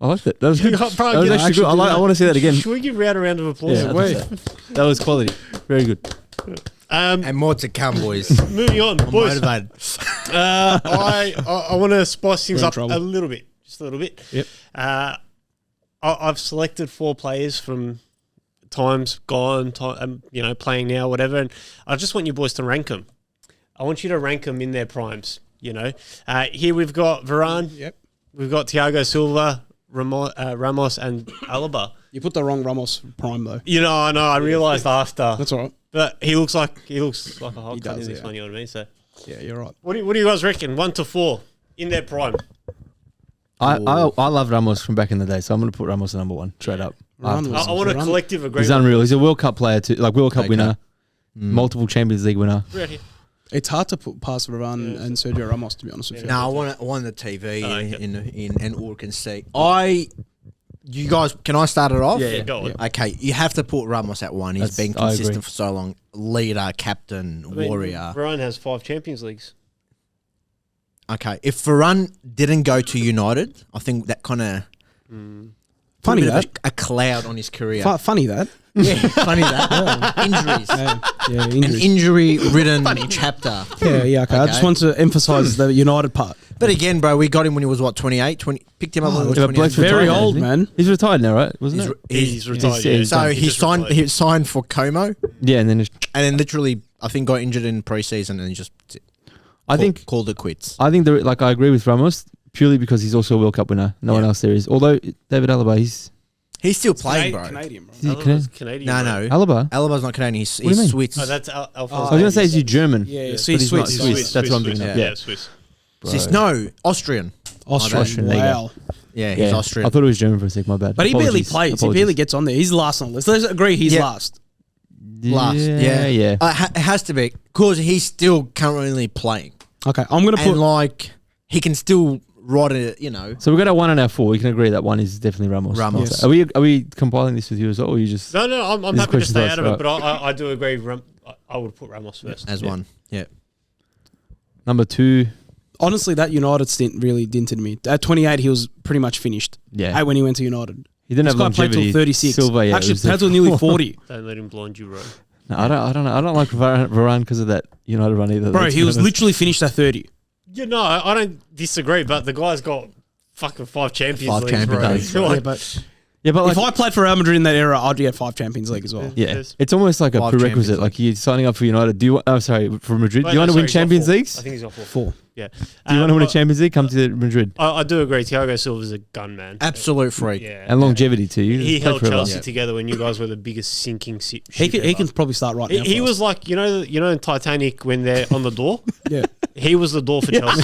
I liked it. That was good.
Bro,
That was
get-
actually good. I want to see that again.
Should we give Riad a round of applause?
Yeah, I think so. That was quality. Very good.
and more to come, boys.
Moving on, boys.
Motivated.
I want to spice things
We're in
up
trouble.
a little bit, just a little bit.
Yep.
I've selected 4 players from times gone, playing now, whatever, and I just want you boys to rank them. I want you to rank them in their primes. You know, here we've got Varane.
Yep.
We've got Thiago Silva, Ramos, and Alaba.
You put the wrong Ramos prime though.
You know, I know. I realised after,
That's all right.
but he looks like a hot
He
cut in
does,
this
yeah.
one. You know what I mean? So,
Yeah, you're right.
what do you guys reckon? 1 to 4 in their prime.
I love Ramos from back in the day, so I'm going to put Ramos at number 1 straight up.
Varane was-
I want a
Varane-
collective agreement.
He's unreal. He's a World Cup player too, like World Cup
Okay.
winner, multiple Champions League winner.
Right here.
It's hard to put past Varane and Sergio Ramos, to be honest with you.
No, I want the TV
okay.
in and all can see. You guys, can I start it off?
Yeah, go on.
Okay, you have to put Ramos at 1. He's
That's-
been
I agree.
consistent for so long. Leader, captain,
I mean,
warrior.
Varane has 5 Champions Leagues.
Okay, if Varane didn't go to United, I think that kind of
Funny
a bit of
that.
a cloud on his career.
Funny that.
Yeah, funny that. Injuries.
Yeah,
An
injuries.
injury-ridden chapter.
Yeah. Okay. I just
Okay.
want to emphasise the United part.
But again, bro, we got him when he was, 28? Picked him up when he was
Yeah, but
28.
Blake's
Very
retired,
old,
isn't he?
man.
He's retired now, right? Wasn't it?
He's retired.
he's-
yeah.
he's
So
done.
he
just
signed.
retired.
He signed for Como,
Yeah, and then
and then literally, I think, got injured in pre-season, and he just
I think
called it quits.
I agree with Ramos purely because he's also a World Cup winner. No one else there is. Although David Alaba, he's
He's still playing, bro.
Canadian, bro.
is he
Alaba's
Canadian?
Canadian.
No,
bro.
no.
Alaba.
Alaba's not Canadian. He's
What do you mean?
Swiss.
Oh, that's Alphonse.
I was going to say, is he German?
Yeah,
But
see,
he's not
Swiss.
Swiss. That's what I'm thinking of.
Yeah,
Yeah.
Swiss.
Swiss. No, Austrian.
Austrian.
there you go.
Wow.
Yeah, he's
Yeah.
Austrian.
I thought it was German for a sec. My bad.
But he barely
Apologies.
plays.
Apologies.
He barely gets on there. He's last on the list. Let's agree he's
Yeah.
last.
Last.
Yeah.
It has to be because he's still currently playing,
Okay, I'm going to
and
put...
like he can still ride it. You know.
So we got our 1 and our 4. We can agree that 1 is definitely Ramos.
Ramos.
Yes.
Are we compiling this with you as well, or you just?
No, I'm
This
happy to
question's
stay
us,
out of it,
right.
but I do agree. I would put Ramos first.
As one. Yeah.
Number 2.
Honestly, that United stint really dinted me. At 28, he was pretty much finished.
Yeah.
When he went to United.
He didn't
This
have
guy played
longevity.
till 36.
Silva, yeah,
Actually,
it was
played till nearly 40.
Don't let him blind you, bro.
No, I don't like Varane because of that United run either.
Bro,
Let's
he
be
was
honest.
literally finished at 30.
Yeah, no, I don't disagree, but the guy's got fucking 5 Champions
5
Leagues,
Champions
bro.
Leagues,
Like,
Yeah, but
Yeah, but like,
if I played for Real Madrid in that era, I'd get 5 Champions League as well.
yeah,
Yes.
it's almost like a
5
prerequisite.
Champions
Like you're signing up for United. Do you? For Madrid.
Wait,
Do you want to
no,
win
sorry, he's got
Champions
4.
Leagues?
I think he's got 4.
4.
Yeah.
Do you want to win a
but
Champions League? Come to Madrid.
I do agree. Thiago Silva's a gun, man.
Absolute freak.
Yeah.
And longevity too. You
He
played
held
forever.
Chelsea
Yeah.
together when you guys were the biggest sinking ship
He can
ever.
probably start right now.
He
for
was
us.
like, you know in Titanic when they're on the door?
Yeah.
He was the door for Chelsea.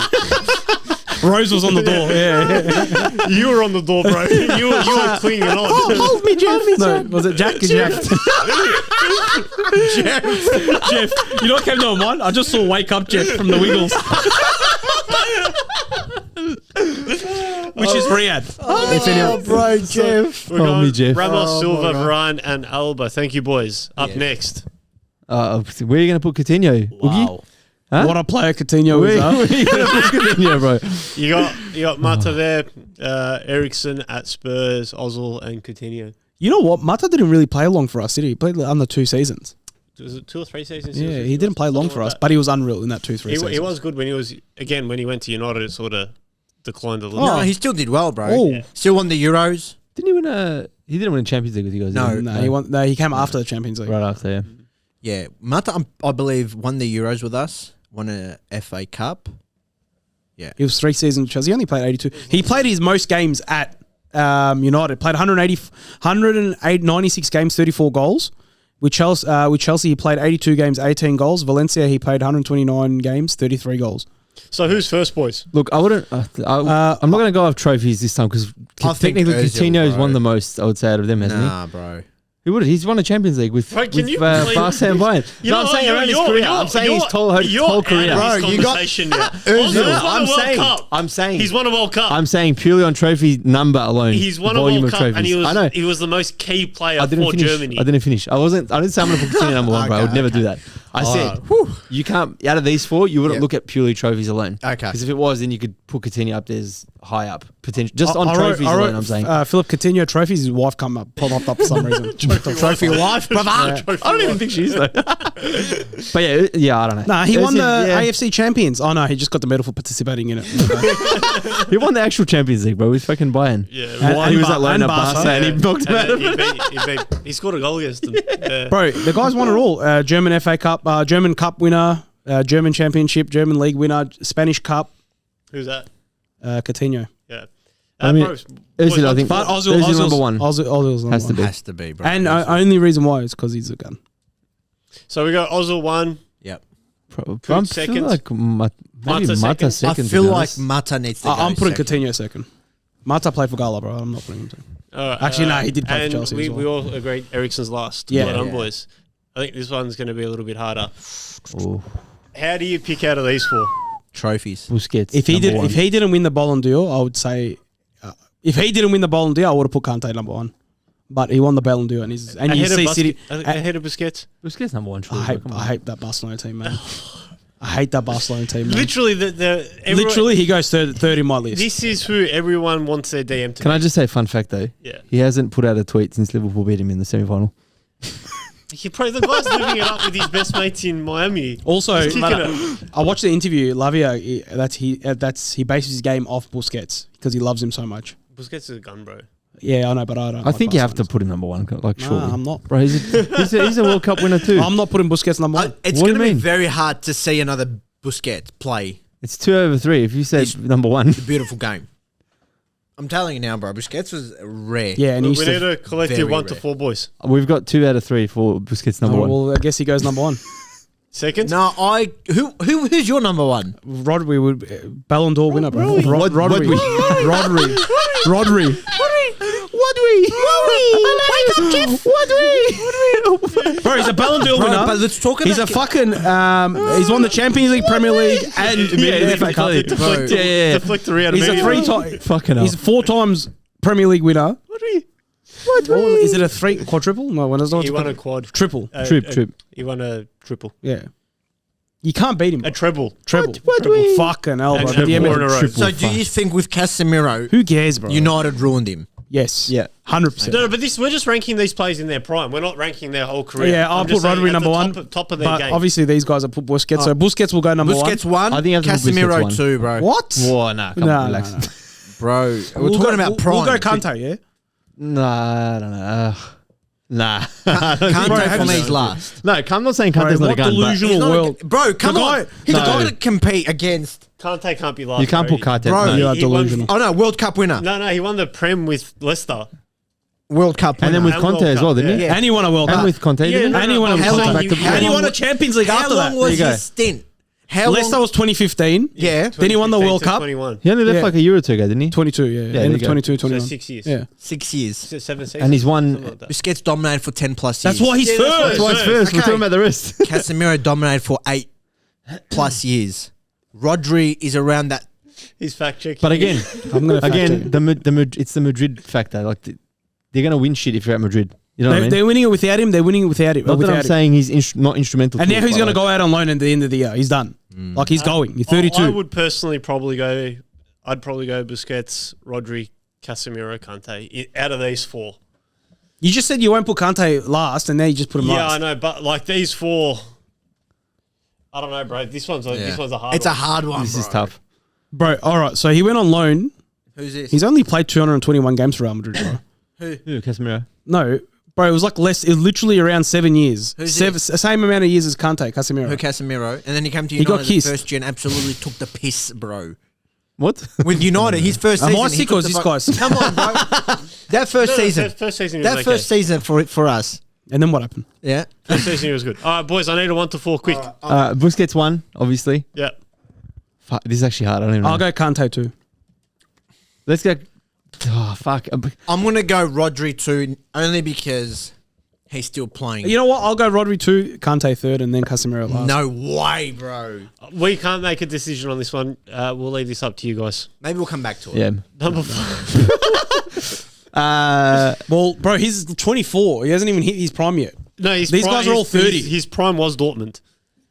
Rose was on the door. Yeah.
You were on the door, bro. You were clinging on.
Hold me, Jeff. No, was it Jack? Jeff. Jeff. You know what came to my mind? I just saw Wake Up Jeff from the Wiggles. Which is Riad.
Oh, bro, Jeff.
We're
Hold
going
me, Jeff.
Ramos,
Oh,
Silva,
my God.
Varane, and Alba. Thank you, boys. Up
Yeah.
next.
Where are you going to put Coutinho? Oogie?
Wow.
Huh?
What a player Coutinho is, huh?
Where you gonna put Coutinho, bro?
You got Mata there, Ericsson at Spurs, Ozil, and Coutinho.
You know what? Mata didn't really play long for us, did he? He played under 2 seasons.
Was it 2 or 3 seasons?
Yeah, he didn't play long for us, but he was unreal in that 2-3 seasons.
He was good when he was, again, when he went to United, it sort of declined a little.
No, he still did well, bro.
Oh.
Still won the Euros.
Didn't he win He didn't win a Champions League with you guys.
No.
did he?
No, he came after the Champions League.
Right after. Yeah.
Yeah, Mata, I believe, won the Euros with us. Won a FA Cup.
He was 3 seasons with Chelsea. He only played 82. He played his most games at United. Played 96 games, 34 goals. With Chelsea, he played 82 games, 18 goals. Valencia, he played 129 games, 33 goals.
So who's first, boys?
Look, I wouldn't. I'm not going to go off trophies this time because
I think
technically
Ozil,
Coutinho's
bro.
won the most. I would say out of them, hasn't
Nah, bro.
he? Would. He's won a Champions League with
Bro, can you
Barca and Bayern.
You
No,
know
I'm saying
what?
around his
You're-
career.
you're-
I'm saying his
you're
whole
out
career.
of this
Bro, you got-
conversation now.
Ozil,
Ozil's won
I'm
a World
saying.
Cup.
I'm saying.
He's won a World Cup.
I'm saying purely on trophy number alone.
He's won a
volume
World
of
Cup, and
trophies. I know.
he was the most key player
I didn't
for
finish.
Germany.
I didn't finish. I didn't say I'm going to put Coutinho number one, bro. I would never do that. I said you can't. Out of these 4, you wouldn't look at purely trophies alone.
Okay.
Because if it was, then you could put Coutinho up there as high up potential. Just on trophies alone, I'm saying.
Philip Coutinho trophies. His wife popped up for some reason. Trophy wife, brother.
I don't even think she is though. But yeah, I don't know.
Nah, he won the
Yeah.
AFC Champions. Oh no, he just got the medal for participating in it.
He won the actual Champions League, bro. With fucking Bayern.
Yeah,
And
he was
Bar-
at loan
and
at
Barca.
Barca and he knocked him out of
And
it.
he scored a goal against them. Yeah.
Bro, the guys won it all. German FA Cup, German Cup winner, German Championship, German League winner, Spanish Cup.
Who's that?
Coutinho.
Yeah.
I mean,
bro,
Ozil, I think.
But
Ozil's number one.
Ozil's number
Has to
one.
be.
Has to be, bro.
And only reason why is because he's a gun.
So we got Ozil 1.
Yep.
I'm
second.
feeling like
Mata
maybe Mata
second.
second.
I feel
to be
like
honest.
Mata needs to go
I'm putting
second.
Coutinho second. Mata played for Gala, bro. I'm not putting him second.
Alright,
Actually, no, he did play for
and
Chelsea
We,
as well.
we all agreed Ericsson's last.
Yeah.
Well done,
Yeah.
boys. I think this one's going to be a little bit harder.
Oh,
How do you pick out of these 4?
Trophies.
Busquets.
If
number one.
he didn't win the Ballon d'Or, I would say. If he didn't win the Ballon d'Or, I would have put Kante number 1. But he won the Ballon d'Or, and you see City.
Ahead of Busquets.
Busquets number one.
I
Surely,
hate,
come on.
I hate that Barcelona team, man. I hate that Barcelona team, man.
Literally,
Literally, he goes third in my list.
This is who everyone wants their DM to
Can
be.
I just say a fun fact though?
Yeah.
He hasn't put out a tweet since Liverpool beat him in the semi-final.
The guy's living it up with his best mates in Miami.
Also,
He's kicking it.
I watched the interview. Lavia, he bases his game off Busquets because he loves him so much.
Busquets is a gun, bro.
Yeah, I know, but I don't.
I think you have to
Barcelona.
put him number one. Like, surely.
Nah, I'm not.
Bro, he's a World Cup winner too.
I'm not putting Busquets number 1.
It's
What do
going to
you
be
mean?
very hard to see another Busquets play
It's 2 over 3. If you said number one,
the beautiful game. I'm telling you now, bro. Busquets was rare.
Yeah, and
We
he's
need a collective
very
1 to
rare.
4, boys.
we've got 2 out of 3 for Busquets number one.
Well, I guess he goes number 1.
Second?
No, who's your number 1?
Rodri would Ballon d'Or winner, bro.
Rodri.
Rodri.
Wake up, Jeff.
Bro, he's a Ballon d'Or winner.
But let's talk about.
He's a fucking. He's won the Champions League, Premier League, and the FA Cup.
Deflect,
Yeah.
deflect the Riad
He's a
immediately.
3 time.
Fucking hell.
He's 4 times Premier League winner. Is it a 3 quadruple? No, when it's not.
He won a quad.
triple.
Trip.
He won a triple.
Yeah, you can't beat him.
A treble.
Treble.
What?
Treble. Fucking hell, bro.
And
The
4 in a row.
triple.
So do you think with Casemiro,
Who cares, bro?
United ruined him?
Yes.
Yeah.
100%.
No, but we're just ranking these players in their prime. We're not ranking their whole career.
Yeah, I'll
I'm
put
just saying
Rodri
at
number
the
1.
Top of their
But
game.
obviously these guys have put Busquets, so Busquets will go number
Busquets 1.
I think you have to put Busquets
Casemiro
one.
2, bro.
1. What?
Whoa, nah, come on, relax.
No.
Bro, we're talking about prime.
We'll go Kante, yeah?
Nah, I don't know. Nah.
Kante for me is last.
No, I'm not saying Kante's not a
what
gun, but
delusional
He's not a-
world.
Bro, come
The
on.
guy-
He's
No.
got to compete against.
Kante can't be last.
you can't put Kante.
Bro,
no.
You are
He won-
delusional.
Oh no, World Cup winner.
No, he won the Prem with Leicester.
World Cup winner.
And then with
And
Conte
World
as well,
Cup,
didn't he?
yeah.
And he won a World
And
Cup.
with Conte,
Yeah,
didn't he?
And he won a
How
World
long
Cup.
you- how
And he
long-
won a Champions League
How
after
long
that.
was
There you
his stint? How
Leicester
long?
was 2015.
Yeah,
Then he won the
2015
World
to
Cup.
21.
He only left
Yeah.
like a year or 2 ago, didn't he?
22, yeah.
there
End
you
of
go.
22,
So
21.
6 years.
Yeah.
6 years.
7 seasons.
And he's won-
something like that.
Busquets dominated for 10 plus years.
That's why he's
Yeah, that's why
first.
That's why it's first. We're
Okay.
talking about the rest.
Casemiro dominated for 8 plus years. Rodri is around that.
He's fact checking.
But again,
I'm going to
it's the Madrid factor. Like they're gonna win shit if you're at Madrid. You know what I mean?
They're winning it without him. They're winning it without him.
Not that
without
I'm
him.
saying he's not instrumental.
And
to
now
it,
he's
but
going to
like-
go out on loan at the end of the year. He's done. Like he's going. You're 32.
I would personally probably go. I'd probably go Busquets, Rodri, Casemiro, Kante. Out of these four.
You just said you won't put Kante last, and now you just put him
Yeah,
last.
I know, but like these four, I don't know, bro. This one's a hard.
It's a hard one.
This
bro.
is tough.
Bro, all right. So he went on loan.
Who's this?
He's only played 221 games for Real Madrid, bro.
Who? Casemiro.
No, bro, it was like less. It was literally around 7 years.
Who's
Same amount of years as Kante, Casemiro.
Who Casemiro, and then he came to
He got
United
kissed.
first gen. Absolutely took the piss, bro.
What?
With United, his first
Am
season.
I
he
sick
took
or is
the
this
fuck-
guy's?
Come on, bro. That first season.
First season.
That first season for us.
And then what happened?
Yeah.
First season was good. All right, boys. I need a 1 to 4 quick.
Busquets 1, obviously.
Yeah.
Fuck, this is actually hard. I don't even know.
I'll go Kante too.
Let's go. Oh, fuck.
I'm gonna go Rodri 2 only because he's still playing.
You know what? I'll go Rodri 2, Kante 3rd, and then Casemiro last.
No way, bro.
We can't make a decision on this one. We'll leave this up to you guys.
Maybe we'll come back to it.
Yeah.
Number 4.
Well, bro, he's 24. He hasn't even hit his prime yet.
No,
These guys are all 30.
His prime was Dortmund.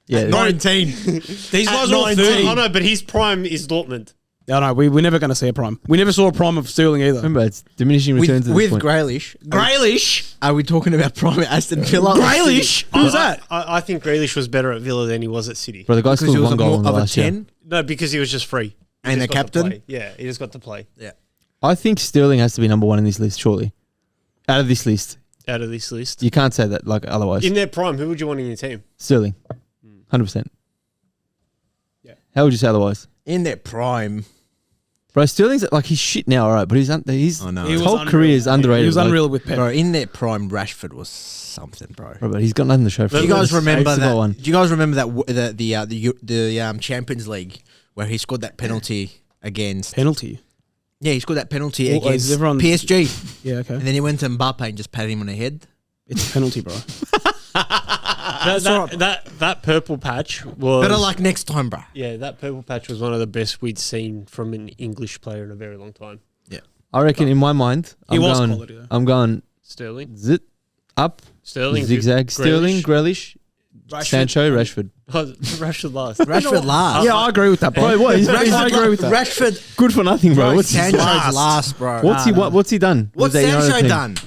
Yeah.
19.
These guys are all 30.
I know, but his prime is Dortmund.
No, no, we're never going to see a prime. We never saw a prime of Sterling either.
Remember, it's diminishing returns
With
at this point.
Grealish.
Grealish?
Are we talking about prime at Aston Villa?
Grealish? Who's that?
I think Grealish was better at Villa than he was at City.
Bro, the guy
Because he
scored
was
one goal in the
of a
last year.
10.
No, because he was just free. He
And
just
the
got to
captain?
play. Yeah, he just got to play
Yeah.
I think Sterling has to be number 1 in this list, surely. Out of this list.
out of this list.
You can't say that like otherwise.
In their prime, who would you want in your team?
Sterling. 100%.
Yeah.
How would you say otherwise?
In their prime.
Bro, Sterling's like he's shit now, all right, but his
Oh, no.
He was
whole
unreal.
career is underrated.
He was
like-
unreal with Pep.
Bro, in their prime, Rashford was something, bro.
Bro, but he's got nothing to show for
Do
it.
you guys remember
He's got
that?
one.
Do you guys remember that the Champions League where he scored that penalty against?
Penalty.
Yeah, he scored that penalty
Well,
against
is everyone-
PSG,
Yeah, okay.
and then he went to Mbappe and just patted him on the head.
It's a penalty, bro.
That purple patch was.
Better luck next time, bro.
Yeah, that purple patch was one of the best we'd seen from an English player in a very long time.
I reckon in my mind,
He was quality, though.
I'm going
Sterling,
zit, up,
Sterling,
zigzag, Sterling,
Grealish.
Grealish, Sancho, Rashford.
Oh, Rashford last.
Rashford last.
Yeah, I agree with that, bro.
Bro, what? He's
I agree with that.
Rashford,
good for nothing, bro.
bro.
What's his
Sancho's
last?
last, bro.
What's he done?
What's
with that United
Sancho
team?
done?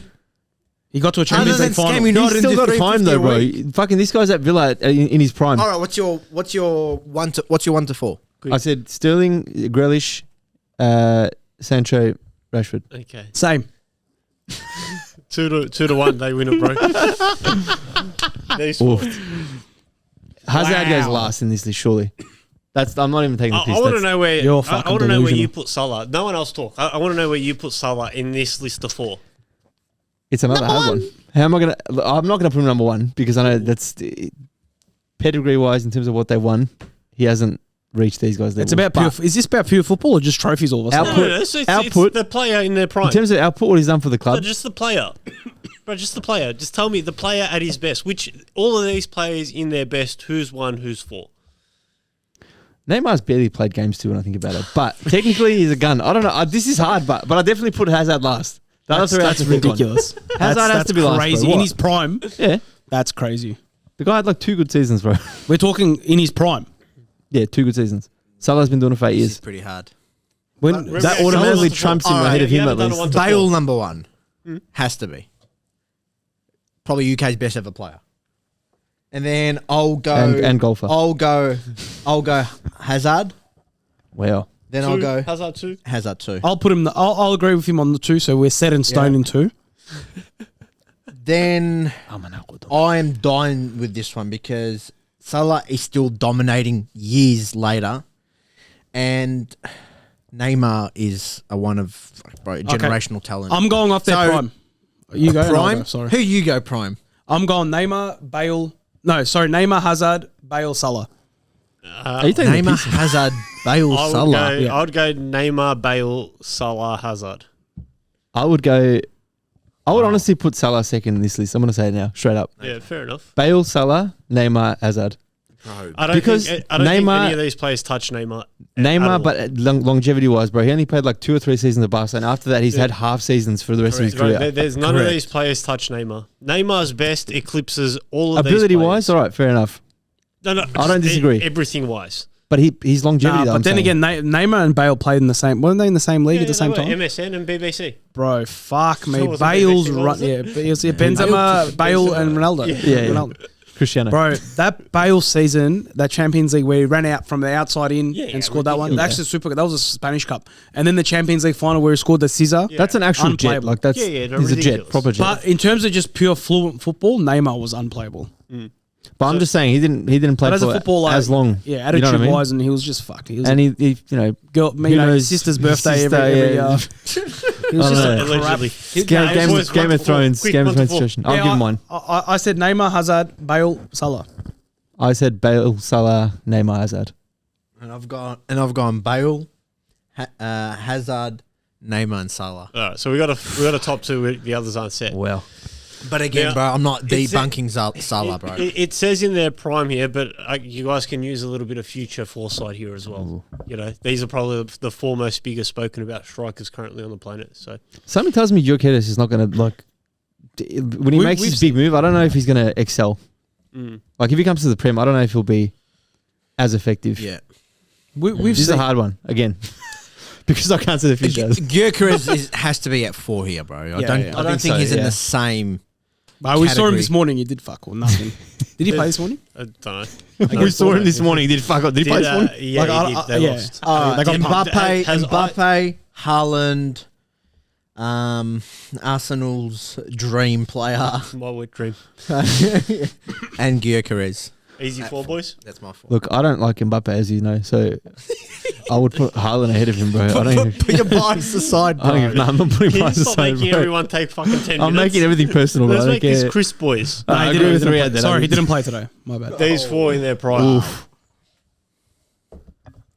He got to a
Other
Champions
than
League final.
scam United
He's still
into
got time though,
350
bro.
a week.
Fucking this guy's at Villa in his prime.
All right, what's your 1 to 4?
I said Sterling, Grealish, Sancho, Rashford.
Okay,
Same.
2 to 1, they win it, bro. These four.
Hazard goes
Wow.
last in this list, surely. I'm not even taking the piss.
I want to
That's-
know where.
You're
I
fucking
want to know where
delusional.
you put Salah. No one else talk. I want to know where you put Salah in this list of 4.
It's another hard one. How am I gonna? I'm not gonna put him number 1 because I know that's pedigree wise in terms of what they won. He hasn't reached these guys.
It's
levels.
about pure.
But
Is this about pure football or just trophies all of a sudden?
Output-
It's
output-
the player in their prime.
in terms of output, what he's done for the
No,
club.
just the player. Bro, just the player. Just tell me the player at his best. Which all of these players in their best, who's 1, who's 4?
Neymar's barely played games too when I think about it. But technically, he's a gun. I don't know. This is hard, but I definitely put Hazard last. The other three I have
That's
to pick on.
ridiculous.
Hazard has to be last, bro.
crazy.
What?
In his prime,
Yeah,
that's crazy.
the guy had like 2 good seasons, bro.
We're talking in his prime.
Yeah, 2 good seasons. Salah's been doing it for 8
This is
years.
pretty hard.
When
Remember,
That
yeah,
automatically
Salah's
trumps
the
him
four.
ahead of
You
him
haven't
at
done a
least.
1 to 4.
Bale number 1 has to be probably UK's best ever player. And then I'll go
And golfer.
I'll go Hazard.
Wow.
Then
2,
I'll go
Hazard 2.
Hazard 2.
I'll put him. I'll agree with him on the 2. So we're set in stone
Yeah.
in 2.
Then I am dying with this one because Salah is still dominating years later, and Neymar is a generational talent.
I'm going off their
So,
prime. You go. and I'll
prime.
go, sorry.
Who you go prime?
I'm going Neymar, Bale. No, sorry, Neymar, Hazard, Bale, Salah.
Are you taking the
Neymar,
piss?
Hazard, Bale,
I would
Salah.
go. I would go Neymar, Bale, Salah, Hazard.
I would honestly put Salah second in this list. I'm going to say it now, straight up.
Yeah, fair enough.
Bale, Salah, Neymar, Hazard.
I don't
Because
think any
Neymar-
of these players touch Neymar. at
Neymar,
all.
but longevity-wise, bro, he only played like 2 or 3 seasons at Barca, and after that, he's had half seasons for the rest of his
Right,
career.
there's none of
Correct.
these players touch Neymar. Neymar's best eclipses all of
Ability-wise,
these
all right, fair enough.
players. No,
I don't disagree.
Everything wise.
But his longevity. though,
but
I'm
then
saying.
again, Neymar and Bale played in the same. Weren't they in the same league at the same time?
MSN and BBC.
Bro, fuck me.
Sure, it was a
Bale's
BBC,
run.
wasn't
Yeah,
it?
it was Benzema, Bale, and Ronaldo.
Yeah.
Ronaldo.
Cristiano.
Bro, that Bale season, that Champions League where he ran out from the outside in
Yeah,
and scored that one.
ridiculous.
That's super. That was a Spanish Cup, and then the Champions League final where he scored the scissor.
That's an actual jet.
Unplayable.
Like that's
Yeah, they're
he's a jet,
ridiculous.
proper jet.
But in terms of just pure fluent football, Neymar was unplayable.
But I'm just saying he didn't play
But as a
for
footballer,
as long.
yeah,
You know what I
attitude
mean?
wise, and he was just fucked. He was
And he you know,
girl,
who
his
knows?
sister's birthday
Sister,
every
yeah.
He was
I
just
don't
a
know.
crap.
Allegedly.
Game of Thrones
Quick,
Game of
one to
Thrones
four.
situation. I'll give him mine.
I said Neymar, Hazard, Bale, Salah.
I said Bale, Salah, Neymar, Hazard.
And I've gone Bale, Hazard, Neymar, and Salah.
All right, so we got a top two. The others aren't set.
Well,
But again,
Yeah.
bro, I'm not
It's-
debunking Salah, bro.
It says in their prime here, but you guys can use a little bit of future foresight here as well. You know, these are probably the four most biggest spoken about strikers currently on the planet. So
something tells me Gyökeres is not going to like when he makes his big move. I don't know if he's going to excel. Like if he comes to the Prem, I don't know if he'll be as effective.
Yeah.
We've
This is
seen,
a hard one again because I can't see the futures.
Gyökeres has to be at 4 here, bro. I don't
yeah.
think
so,
he's in
yeah.
the same.
we saw him
category.
this morning. He did fuck all nothing. Did he play this morning?
I don't know.
We saw him this morning. Did fuck up? Did he play this morning?
Yeah,
Like,
he did.
I-
They
yeah.
lost.
They got pumped.
Mbappe, Haaland, Arsenal's dream player,
My wet dream.
and Gyökeres.
Easy four, boys.
That's my fault.
Look, I don't like Mbappe, as you know, so I would put Haaland ahead of him, bro. I don't even.
Put your bias aside,
I don't even.
bro.
Nah, I'm not putting
Can you
prices
stop
aside,
making
bro.
everyone take fucking 10 minutes?
I'm making everything personal, bro.
Let's
I don't
make this
care.
crisp, boys.
I
he
agree
didn't-
with
he didn't
Riad
play-
then.
Sorry, he didn't play today. My bad.
These four in their prime.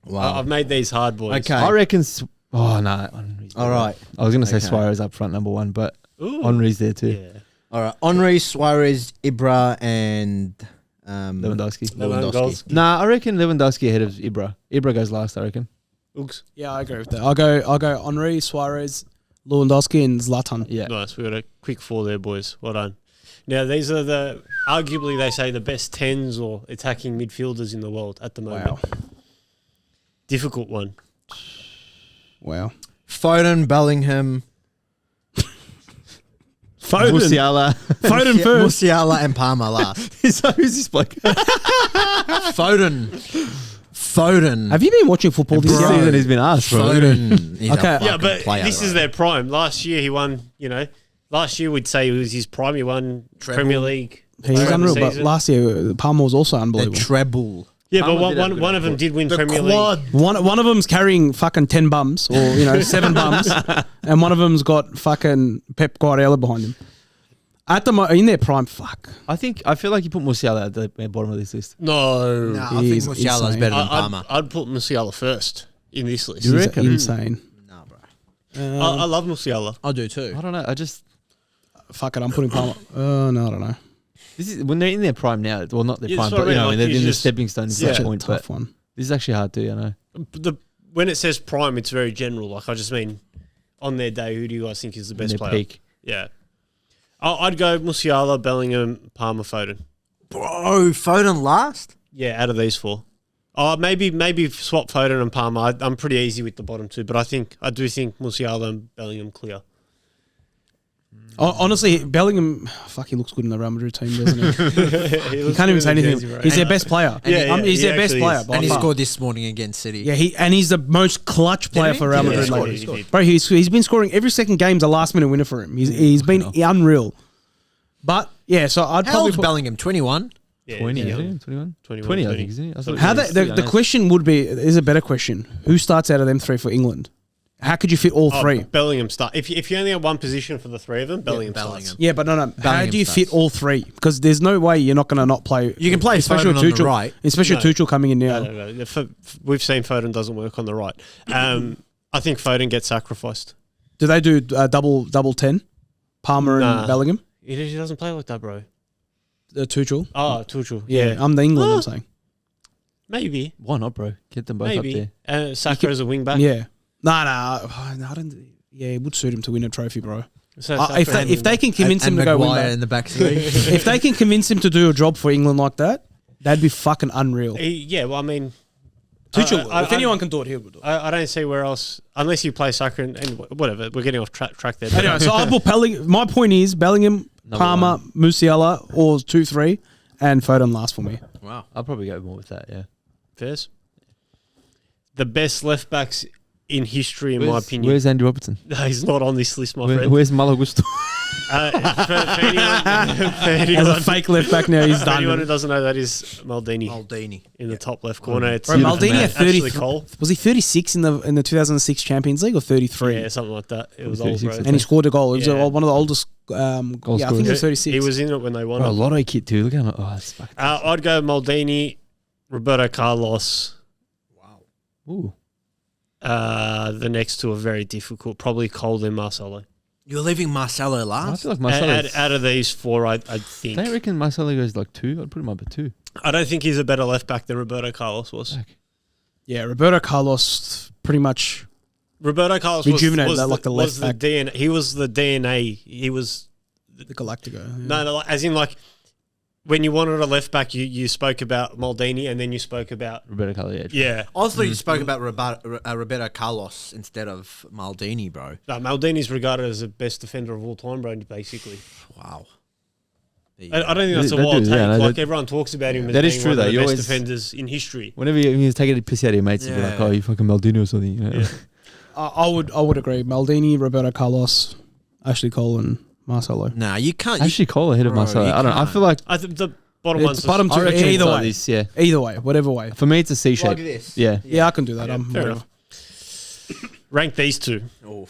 Wow.
I've made these hard, boys.
Okay.
I reckon. Oh no.
All right.
I was gonna say
Okay.
Suarez up front, number one, but
Ooh.
Henri's there too.
Yeah.
All right. Henri, Suarez, Ibra, and
Lewandowski.
Lewandowski.
Nah, I reckon Lewandowski ahead of Ibra. Ibra goes last, I reckon.
Oogs.
Yeah, I agree with that. I'll go Henri, Suarez, Lewandowski, and Zlatan.
Yeah.
Nice. We got a quick four there, boys. Well done. Now, these are arguably they say the best 10s or attacking midfielders in the world at the moment.
Wow.
Difficult one.
Wow.
Foden, Bellingham,
Foden.
Musiala.
Foden first.
Musiala, and Palmer last.
Who's this bloke?
Foden.
Have you been watching football this
This
Bro.
year?
season he's been asked, bro.
Foden. He's
Okay.
a
Yeah,
fucking
but
player,
this
bro.
is their prime. Last year he won, last year we'd say it was his prime. He won
Treble.
Premier League.
He was
player of the
unreal, but
season.
last year Palmer was also
the
unbelievable.
treble.
Yeah, but
Palmer did have a good
one of them
report.
did win
The
Premier
quad.
League.
One of them's carrying fucking 10 bums or 7 bums, and one of them's got fucking Pep Guardiola behind him. At the in their prime, fuck.
I feel like you put Musiala at the bottom of this list.
No.
Nah, I think
He's
Musiala's
insane.
better than Palmer.
I'd put Musiala first in this list.
You
He's
reckon?
insane.
Nah, bro.
I love Musiala.
I do too.
I don't know. I just
Fuck it, I'm putting Palmer. No, I don't know.
this is when they're in their prime now. Well, not their
Yeah,
prime,
that's what
but
I mean,
when
like,
they're
he's
in the
just-
stepping stone to
Yeah.
such a point.
Tough
But
one.
this is actually hard too. I know.
When it says prime, it's very general. Like I just mean, on their day, who do you guys think is the
In
best
their
player?
peak.
Yeah, I'd go Musiala, Bellingham, Palmer, Foden.
Bro, Foden last?
Yeah, out of these four. Maybe swap Foden and Palmer. I'm pretty easy with the bottom two, but I do think Musiala and Bellingham clear.
Honestly, Bellingham, fuck, he looks good in the Real Madrid team, doesn't he? He can't even say anything. He's their best player.
Yeah,
He's
he
their best
actually
player.
is.
by
And he
far.
scored this morning against City.
Yeah, he's the most clutch player
he?
for Real
Yeah,
Madrid
he scored,
lately.
he scored.
Bro, he's been scoring every second game's a last minute winner for him. He's been unreal. But yeah, so I'd
How
probably
old's
put,
Bellingham? 21?
Yeah,
20,
yeah.
isn't it? 21?
21,
20, I
20.
think, isn't it? I thought
how
it was
the
30,
question would be is a better question. Who starts out of them three for England? How could you fit all three?
Bellingham start. If you only have one position for the three of them, Bellingham starts.
Yeah, but no. How
Bellingham
do you
starts.
fit all three? Because there's no way you're not going to not play.
You can play
especially
Foden
with
on the
Tuchel,
right.
especially with Tuchel coming in now.
No. We've seen Foden doesn't work on the right. I think Foden gets sacrificed.
Do they do double 10? Palmer
Nah.
and Bellingham?
He doesn't play like that, bro.
Tuchel.
Oh, Tuchel.
Yeah, I'm the England. I'm saying.
Maybe.
Why not, bro? Get them both up
Maybe.
there.
Saka as a wing back.
Yeah. I don't. Yeah, it would suit him to win a trophy, bro.
So
If they can convince him
and
to go win
Maguire
that,
in the back three.
if they can convince him to do a job for England like that, that'd be fucking unreal.
yeah, well, I mean,
Tuchel.
I-
If
I-
anyone can do it, he'll do it.
I don't see where else, unless you play soccer and whatever. We're getting off track there.
Anyway, so I'll put Bellingham. My point is Bellingham, Palmer, Musiala, or 2-3, and Foden last for me.
Wow.
I'll probably go more with that. Yeah.
Fairs. The best left backs in history, in my opinion.
Where's Andrew Robertson?
No, he's not on this list, my friend.
Where's Malagusto?
For
As
anyone,
a fake left back now, he's
for anyone who
done.
doesn't know, that is Maldini
Oh,
in the top left corner. It's
Bro, Maldini at 30.
Ashley Cole.
Was he 36 in the 2006 Champions League or 33?
Yeah, something like that. It was old,
36,
bro.
And he scored a goal. It was
Yeah.
one of the oldest. Yeah, I think it was 36.
He was in it when they won
Bro, a
it.
lotto kit too. Look at that's fucking.
I'd go Maldini, Roberto Carlos.
Ooh.
The next two are very difficult. Probably Cole then Marcelo.
You're leaving Marcelo
I
last?
feel like Marcelo.
Out of these four, I think.
Don't you reckon Marcelo goes like 2? I'd put him up at 2.
I don't think he's a better left back than Roberto Carlos was.
Fuck.
Yeah, Roberto Carlos pretty much.
Roberto Carlos was
Rejuvenated that, like the
was
left
the DNA. He was the DNA. He was
The Galactico. Yeah.
no, as in like when you wanted a left back, you spoke about Maldini, and then you spoke about
Roberto Carlos.
yeah.
I thought you spoke about Roberto Carlos instead of Maldini, bro.
No, Maldini's regarded as the best defender of all time, bro. Basically,
Wow.
I don't think that's a
They
wild
do,
take.
yeah, no,
like
that-
everyone talks about him as
that is
being
true,
one
though.
of the
You
best
always-
defenders in history.
Whenever you take a piss out of your mates, you'd be like,
Yeah.
"Oh, you fucking Maldini or something." You know?
Yeah.
I would agree. Maldini, Roberto Carlos, Ashley Cole, and Marcelo.
Nah, you can't.
Actually, Cole ahead of
Bro,
Marcelo.
you
I don't know. I
can't.
feel like
I think the bottom
It's
one's
bottom
I
two.
reckon it's
Either
like
way.
this, yeah.
Either way, whatever way.
For me, it's a C shape.
Like this.
Yeah.
Yeah, I can do that.
Yeah,
I'm
fair
whatever.
enough. Rank these two.
Oh.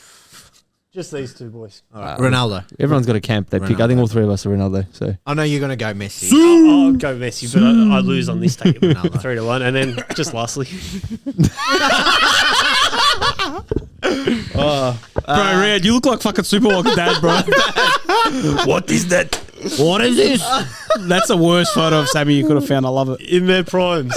Just these two boys.
Ronaldo.
Everyone's got a camp they pick. I think all three of us are Ronaldo. So
I know you're going to go Messi.
I'll go Messi, but I lose on this take. 3-1. And then just lastly,
Bro, Riad, you look like fucking Super Walker Dad, bro.
what is that?
What is this? That's the worst photo of Sammy you could have found. I love it.
in their primes.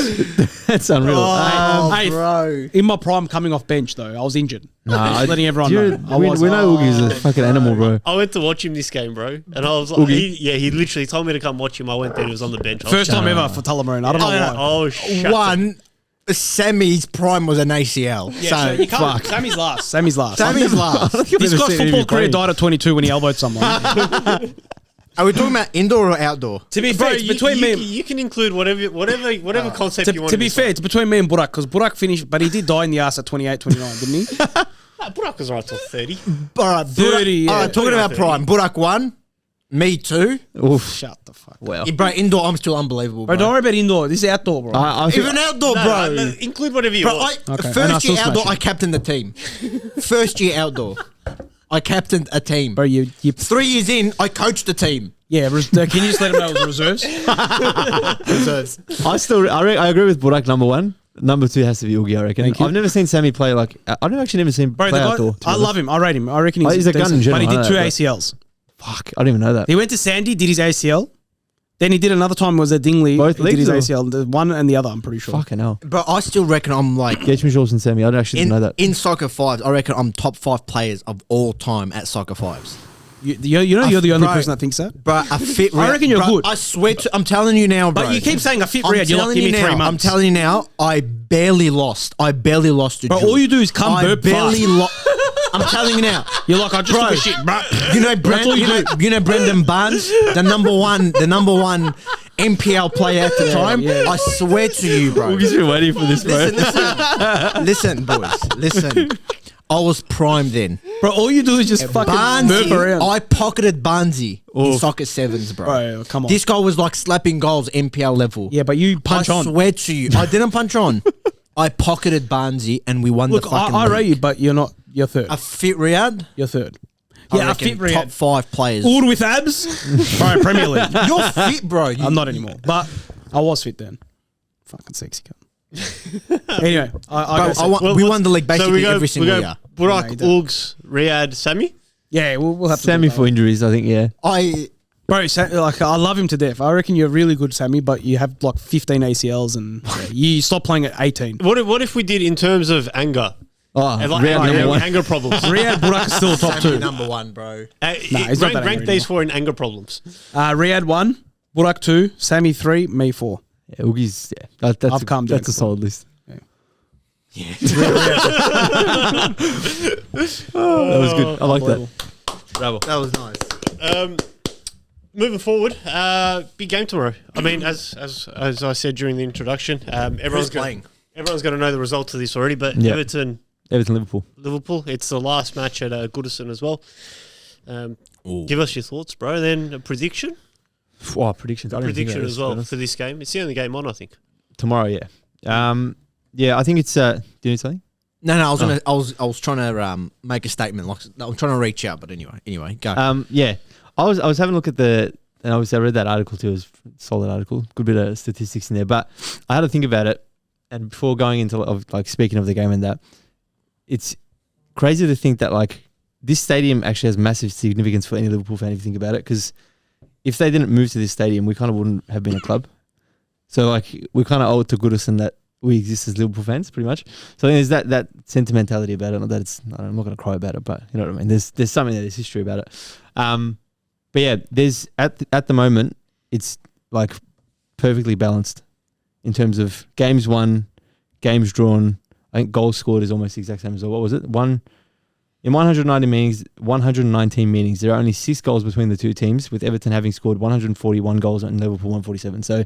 That's unreal.
Hey,
bro.
in my prime, coming off bench though, I was injured.
Nah,
Just letting everyone
we
know. I was.
know Oogie's a fucking animal, bro.
I went to watch him this game, bro. And I was like, he literally told me to come watch him. I went there, he was on the bench. I was
First time ever for Tullamarine. I don't know why.
Oh, shut
One, Sammy's prime was an ACL.
Yeah,
so,
you can't.
fuck.
Sammy's last. Sammy's last.
Sammy's last.
This guy's football career died at 22 when he elbowed someone.
Are we talking about indoor or outdoor?
To be
Bro,
fair, it's between me and...
you can include whatever concept you want.
To be fair, it's between me and Burak, because Burak finished, but he did die in the ass at 28, 29, didn't he?
Burak was right till 30.
All right,
30, yeah.
All right, talking about
30.
prime. Burak 1, me 2.
Oof.
Shut the fuck up.
Well,
Bro, indoor, I'm still unbelievable,
Bro,
bro.
don't worry about indoor. This is outdoor, bro.
I feel,
Even outdoor,
No,
bro.
no, include whatever you
Bro,
want.
Okay, and I
first
still
year outdoor,
smash
I
it.
captained the team. First year outdoor, I captained a team.
Bro, you
3 years in, I coached a team.
yeah, can you just let him know it was reserves?
I agree with Burak number 1. Number 2 has to be Oogie, I reckon.
Thank you.
I've never seen Sammy play like. I've actually never seen him
Bro,
play
the guy,
outdoor.
I love him. I rate him. I reckon he's,
He's a gun in
decent.
general,
But he
I
did
know
2
that,
ACLs.
Fuck, I didn't even know that.
He went to Sandy, did his ACL. Then he did another time, was at Dingley.
Both
he did his
legs or-
ACL. The one and the other, I'm pretty sure.
Fucking hell.
But I still reckon I'm like,
Getchman Schultz and Sammy. I actually didn't know that.
in soccer fives, I reckon I'm top 5 players of all time at soccer fives.
You know you're the only
Bro.
person that thinks that?
Bro, a fit
I reckon you're
bro,
good.
I swear to, I'm telling you now, bro.
But you keep saying a fit
I'm
Riad, you're like,
telling
give me
you
3
now,
months.
I'm telling you now, I barely lost. to
Bro,
Drew.
all you do is come
I
burp
barely
fast.
lost. I'm telling you now.
You're like, I just
Bro.
took a shit, bro.
You know,
That's all you
you know Brendan Barnes, the number one MPL player at the time.
yeah.
I swear to you, bro.
Oogie's been waiting for this, bro.
Listen, boys. Listen. I was prime then.
Bro, all you do is just fucking burp around.
I pocketed Barnesy in soccer sevens, bro.
Bro, come on.
This guy was like slapping goals MPL level.
Yeah, but you punch
I
on.
swear to you, I didn't punch on. I pocketed Barnesy and we won
Look,
the fucking
I
league.
rate you, but you're not. You're third.
A fit Riad.
You're third.
I
Yeah, a
reckon
fit
top
Riad.
5 players.
All with abs? Bro, Premier League.
You're fit, bro.
I'm not anymore. But I was fit then. Fucking sexy cunt. Anyway,
We won the league basically every
we
single
go
year.
Burak,
Yeah, you do.
Oogs, Riad, Sammy.
yeah, we'll have to
Sammy
do that.
for injuries, I think, yeah.
Bro, like I love him to death. I reckon you're really good, Sammy, but you have like 15 ACLs and you stop playing at 18.
What if we did in terms of anger?
Oh,
And like
Riad number
anger,
1.
anger problems.
Riyad Burak is still top
Sammy
2.
number 1, bro.
he's not that
rank
angry
these 4 in anger problems.
Riyad 1, Burak 2, Sammy 3, me 4.
Yeah, Oogie's, yeah. That's
I've calmed down
That's a solid list. That was good. I like that. Bravo.
That was nice.
Moving forward, big game tomorrow. I mean, as I said during the introduction, everyone's going to know the results of this already. But
Yep.
Everton,
Liverpool.
it's the last match at Goodison as well. Give us your thoughts, bro. Then a prediction.
Oh, predictions. I didn't think
Prediction
about
as
this, to be
well
honest.
for this game. It's the only game on, I think.
Tomorrow, yeah. Yeah, I think it's. Do you need something?
No, I was trying to make a statement. Like I'm trying to reach out, but anyway, go.
Yeah, I was having a look at and obviously I read that article too. It was a solid article, good bit of statistics in there. But I had to think about it, and before going into like speaking of the game and that, it's crazy to think that like this stadium actually has massive significance for any Liverpool fan if you think about it. Because if they didn't move to this stadium, we kind of wouldn't have been a club. So like we kind of owe it to Goodison that we exist as Liverpool fans, pretty much. So I think there's that sentimentality about it. Not that I'm not going to cry about it, but you know what I mean. There's something there's history about it. But yeah, there's at the moment it's like perfectly balanced in terms of games won, games drawn. I think goals scored is almost the exact same as what was it? In 119 meetings, there are only 6 goals between the two teams, with Everton having scored 141 goals and Liverpool 147. So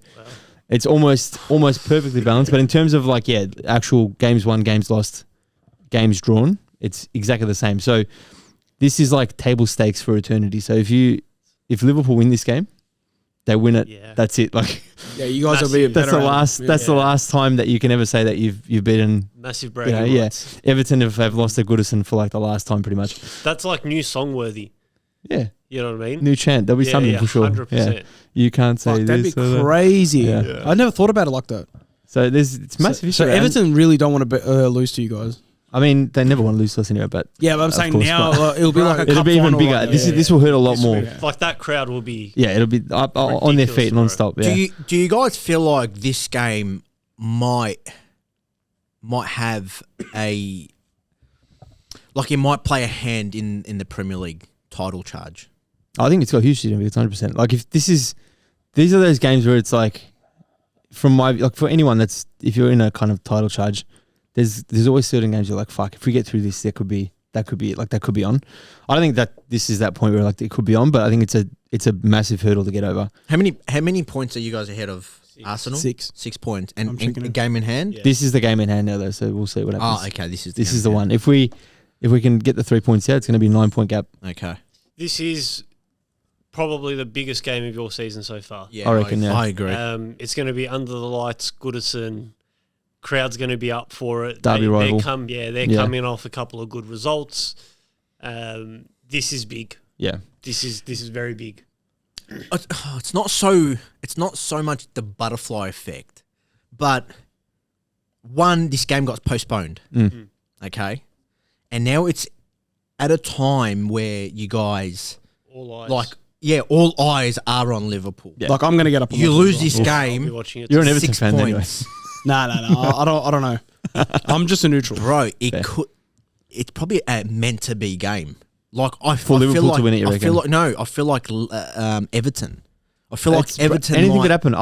it's almost perfectly balanced. But in terms of like, actual games won, games lost, games drawn, it's exactly the same. So this is like table stakes for eternity. So if Liverpool win this game, they win it.
Yeah.
That's it. Like
You guys will be
that's the last time that you can ever say that you've beaten.
Massive bragging rights.
Everton have lost to Goodison for like the last time, pretty much.
That's like new song worthy.
Yeah.
You know what I mean?
New chant. There'll be something for sure.
100%.
Yeah. You can't say
That'd be
this. or that.
crazy.
Yeah.
I never thought about it like that.
So it's massive.
So
history.
Everton really don't want to lose to you guys.
I mean, they never want to lose to us anyway, but
Yeah, but I'm
Of
saying
course,
now
but-
it'll be like a
it'll
cup
be even
final
bigger.
right now.
This will hurt a lot
This
more.
will be-
Like that crowd will be.
Yeah, it'll be up on their feet
Ridiculous,
non-stop. Yeah.
Do you guys feel like this game might have it might play a hand in the Premier League title charge?
I think it's got huge significance, 100%. Like if these are those games where it's like, for anyone if you're in a kind of title charge, there's always certain games you're like, fuck, if we get through this, that could be on. I don't think that this is that point where like it could be on, but I think it's a massive hurdle to get over.
How many points are you guys ahead of Arsenal?
6.
6 points
I'm
and
checking
a
it.
game in hand.
Yeah.
This is the game in hand now, though, so we'll see what happens.
Oh, okay. This is
This is the one. If we can get the 3 points out, it's going to be a 9-point gap.
Okay.
This is probably the biggest game of your season so far.
Yeah,
I reckon, yeah.
I agree.
It's going to be under the lights. Goodison, crowd's going to be up for it.
Derby rival.
They're
Yeah.
coming off a couple of good results. This is big.
Yeah.
This is very big.
It's not so much the butterfly effect, but this game got postponed. Okay, and now it's at a time where you guys
All eyes.
all eyes are on Liverpool.
Yeah.
Like I'm gonna get up. On
You
my
lose
foot.
this
I'll be
game,
watching it.
You're an Everton
6
fan anyway.
points,
No. I don't know. I'm just a neutral.
bro.
Fair.
It's probably a meant to be game. Like I
For
feel
Liverpool
like,
to win it, you
I feel
reckon?
like I feel like Everton. I feel like
It's-
Everton
anything
might
could happen.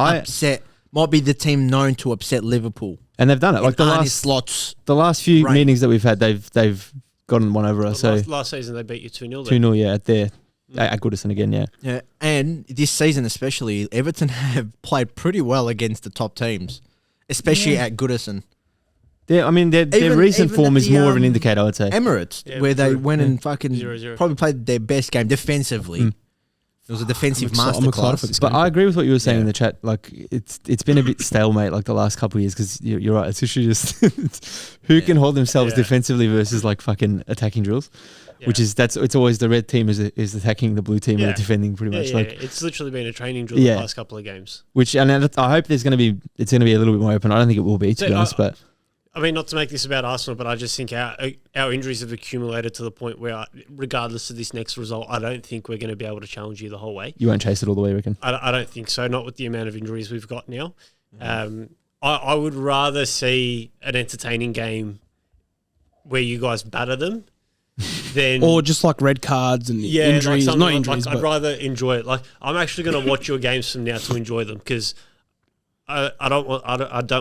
might be the team known to upset Liverpool.
And they've done it. Like the
Arne
last
Slot's
few
Right.
meetings that we've had, they've gotten one over us. So
Last season they beat you 2-0.
2-0, yeah, at Goodison again, yeah.
Yeah, and this season especially, Everton have played pretty well against the top teams, especially at Goodison.
Their
Even-
recent
even
form
at
is
the,
more of an indicator, I'd say.
Emirates,
Yeah,
where they
true.
went and fucking
0-0.
probably played their best game defensively. It was a defensive
I'm excited for
masterclass.
this
But I agree with what you were saying
Yeah.
in the chat. Like it's been a bit stalemate like the last couple of years because you're right. It's usually just who can hold themselves
Yeah.
defensively versus like fucking attacking drills, which is it's always the red team is attacking the blue team
Yeah.
and defending pretty much. Like
it's literally been a training drill
Yeah.
the past couple of games.
which and I hope it's going to be a little bit more open. I don't think it will be to be
So,
honest, but
I mean, not to make this about Arsenal, but I just think our injuries have accumulated to the point where, regardless of this next result, I don't think we're going to be able to challenge you the whole way.
you won't chase it all the way, I reckon.
I don't think so, not with the amount of injuries we've got now. I would rather see an entertaining game where you guys batter them than...
Or just like red cards and injuries.
something
Not injuries,
I'd
but
rather enjoy it. Like, I'm actually going to watch your games from now to enjoy them because I don't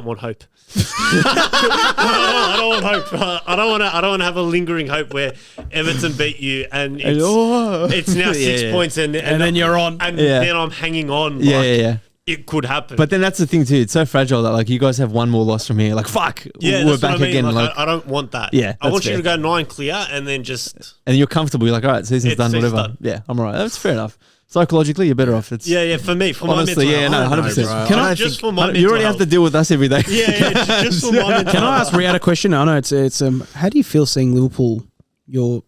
want hope. I don't want hope. I don't want to have a lingering hope where Everton beat you and it's now 6 points and
then you're on.
And then I'm hanging on.
Yeah.
It could happen.
But then that's the thing too. It's so fragile that like you guys have one more loss from here. Like fuck,
yeah,
we're
that's
back
what I mean.
again.
Like, I don't want that.
Yeah,
I want
fair.
you to go 9 clear and then just.
And you're comfortable. You're like, all right, season's done.
Season's
Whatever.
done.
Yeah, I'm all right. That's fair enough. Psychologically, you're better off. It's
For me, for
honestly,
my mental
yeah, no,
health.
100%.
Can I
just for my mental
you already
health.
have to deal with us every day.
Yeah, just for my mental
Can I
health.
ask Riad a question? I know it's how do you feel seeing Liverpool, your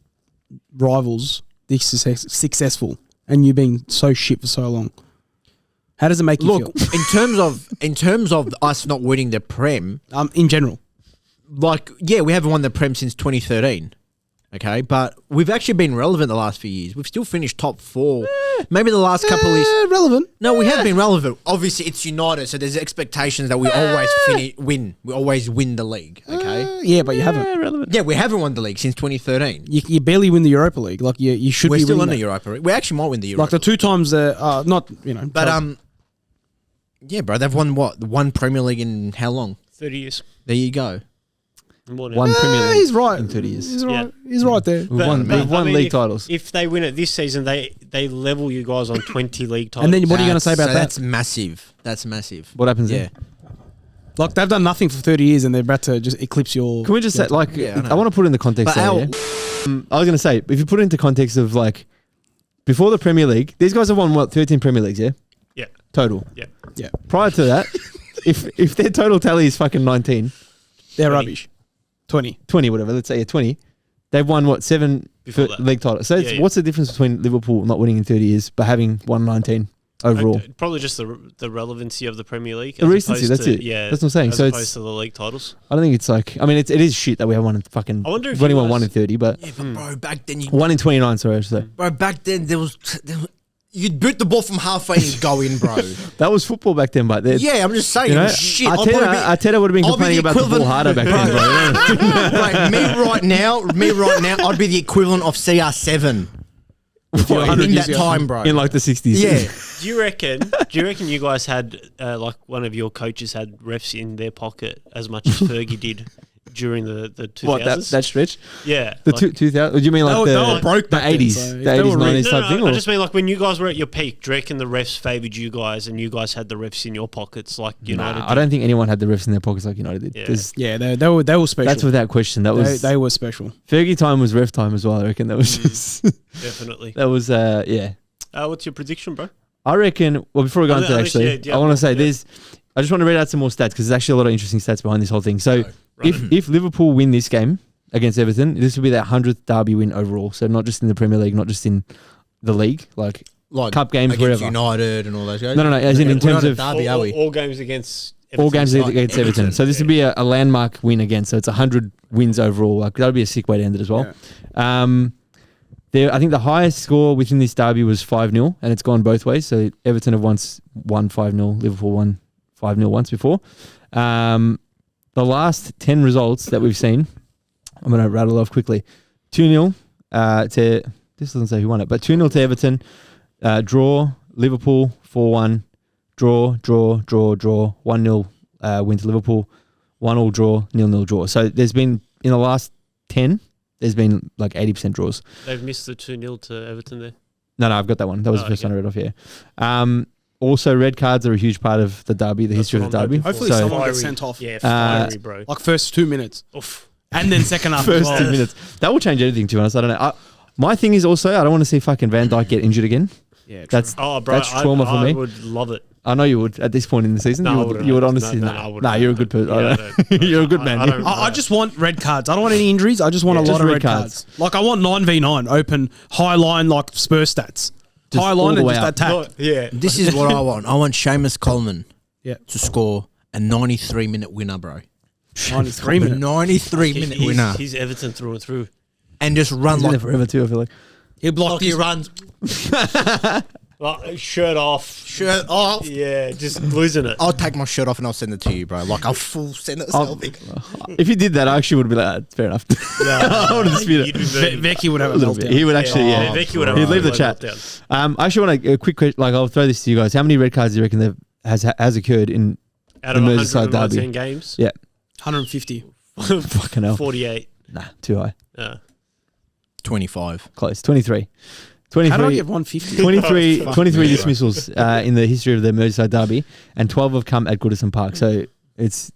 rivals, this successful, and you being so shit for so long? How does it make you
Look,
feel?
in terms of us not winning the Prem,
In general,
like we haven't won the Prem since 2013. Okay, but we've actually been relevant the last few years. We've still finished top 4. Maybe the last couple of years.
relevant.
No, we have been relevant. Obviously, it's United, so there's expectations that we always win. We always win the league. Okay.
Yeah, but you haven't.
Yeah, we haven't won the league since 2013.
You barely win the Europa League. Like you should
We're
be
still
winning
in the
that.
Europa League. We actually might win the Europa.
Like the 2 times not
But yeah, bro, they've won what? One Premier League in how long?
30 years.
There you go.
More now.
One Premier League.
he's right.
in 30 years.
He's right. He's right there.
We've won league titles.
If they win it this season, they level you guys on 20 league titles.
And then what are you going to say about that?
That's massive. That's massive.
What happens
Yeah.
then?
Like they've done nothing for 30 years and they're about to just eclipse your.
Can we just say, like,
Yeah, I know.
I want to put it in the context
But
though,
our-
yeah? I was going to say, if you put it into context of, like, before the Premier League, these guys have won, what, 13 Premier Leagues, yeah?
Yeah.
Total.
Yeah.
Yeah,
Prior to that, if their total tally is fucking 19,
they're
20.
rubbish. 20.
20, whatever, let's say, 20, they've won, what, 7
Before that.
league titles. So
Yeah, yeah.
what's the difference between Liverpool not winning in 30 years but having won 19 overall?
Probably just the relevancy of the Premier League.
The
as
recency,
opposed
that's
to-
it.
Yeah,
That's what I'm saying.
As
So
opposed
it's-
to the league titles.
I don't think it's like, I mean, it is shit that we have won in fucking,
I wonder if
we've only
you
won
guys-
1 in 30, but
Yeah, but bro, back then you
1 in 29, sorry, I should say.
bro, back then you'd boot the ball from halfway and you'd go in, bro.
That was football back then, but
Yeah, I'm just saying,
you know,
it was shit. I'll probably
Arteta would have been
I'll be
complaining
the
about the ball
equivalent-
harder back then, bro.
Right, me right now, I'd be the equivalent of CR7
100
in
years
that
ago.
time, bro.
In like the 60s.
Yeah.
Do you reckon you guys had like one of your coaches had refs in their pocket as much as Fergie did during the 2000s?
What, that stretch?
Yeah.
The
like-
2000? Do you mean like
They
the,
were broke
the
back then,
80s?
so if
The
they
80s,
were
90s
No,
type thing?
I
Or?
just mean like when you guys were at your peak, do you reckon the refs favoured you guys and you guys had the refs in your pockets like United?
Nah, I don't think anyone had the refs in their pockets like United did.
Yeah.
'Cause
Yeah, they were special.
that's without question. That was
they were special.
Fergie time was ref time as well. I reckon that was just
Definitely.
that was yeah.
What's your prediction, bro?
I reckon. Well, before we go
Oh,
into that,
unless-
actually,
yeah, yeah,
I want to say
yeah.
there's. I just want to read out some more stats because there's actually a lot of interesting stats behind this whole thing. So, if Liverpool win this game against Everton, this will be their 100th derby win overall. So not just in the Premier League, not just in the league, like cup games,
against
wherever.
United and all those guys.
No, as in
We're
terms
not a
of
derby, are we?
All games against
all games
Everton.
against Everton. So this would be a landmark win again. So it's 100 wins overall. Like that would be a sick way to end it as well. I think the highest score within this derby was 5-0, and it's gone both ways. So Everton have once won 5-0, Liverpool won 5-0 once before. The last 10 results that we've seen, I'm going to rattle off quickly. 2-0 to, this doesn't say who won it, but 2-0 to Everton, draw, Liverpool 4-1, draw, 1-0 win to Liverpool, 1-1 draw, 0-0 draw. So there's been, in the last 10, there's been like 80% draws.
They've missed the 2-0 to Everton there.
No, I've got that one. That was the first one I read off here. Also, red cards are a huge part of the derby, the history of the
what I'm
derby.
hoping
Hopefully
So,
someone gets sent off.
Yeah, fiery, bro.
Like first 2 minutes.
Oof.
And then second half.
first
as well.
2 minutes. That will change everything, to be honest. I don't know. My thing is also, I don't want to see fucking Van Dijk get injured again.
Yeah, true.
That's
Oh, bro,
that's trauma for
I
me.
would love it.
I know you would at this point in the season.
No, I
you would,
wouldn't.
you would
No,
honestly.
no,
Nah,
I wouldn't.
you're a good person.
Yeah,
You're a good man.
I don't-
I just want red cards. I don't want any injuries. I just want a
Just
lot of
red
red
cards.
cards. Like I want 9v9 open high line like Spurs stats.
Just
High
all
line
the
and
way
just
up.
attack.
Yeah.
This is what I want. I want Seamus Coleman
Yeah.
to score a 93-minute winner, bro.
93
A
minutes.
93-minute winner.
He's Everton through and through.
And just run
He's in there
like
forever too, I feel like.
He'll block
he
his
runs.
Like, shirt off.
Shirt off.
Yeah, just losing it.
I'll take my shirt off and I'll send it to you, bro. Like a full send it selfie.
If you did that, I actually would be like, fair enough. I would dispute
You'd
it.
be very-
Becky would have a
A little bit.
meltdown.
He would actually,
Yeah,
yeah.
Vicky would have
He'd
a
leave the
low
chat.
meltdown.
I actually want a quick question. Like, I'll throw this to you guys. How many red cards do you reckon has occurred in
Out
The
of
Merseyside
110
derby.
games,
Yeah.
150.
Fucking hell.
48.
Nah, too high.
25.
Close. 23.
How did I
23.
get 150?
23 dismissals in the history of the Merseyside derby, and 12 have come at Goodison Park. So it's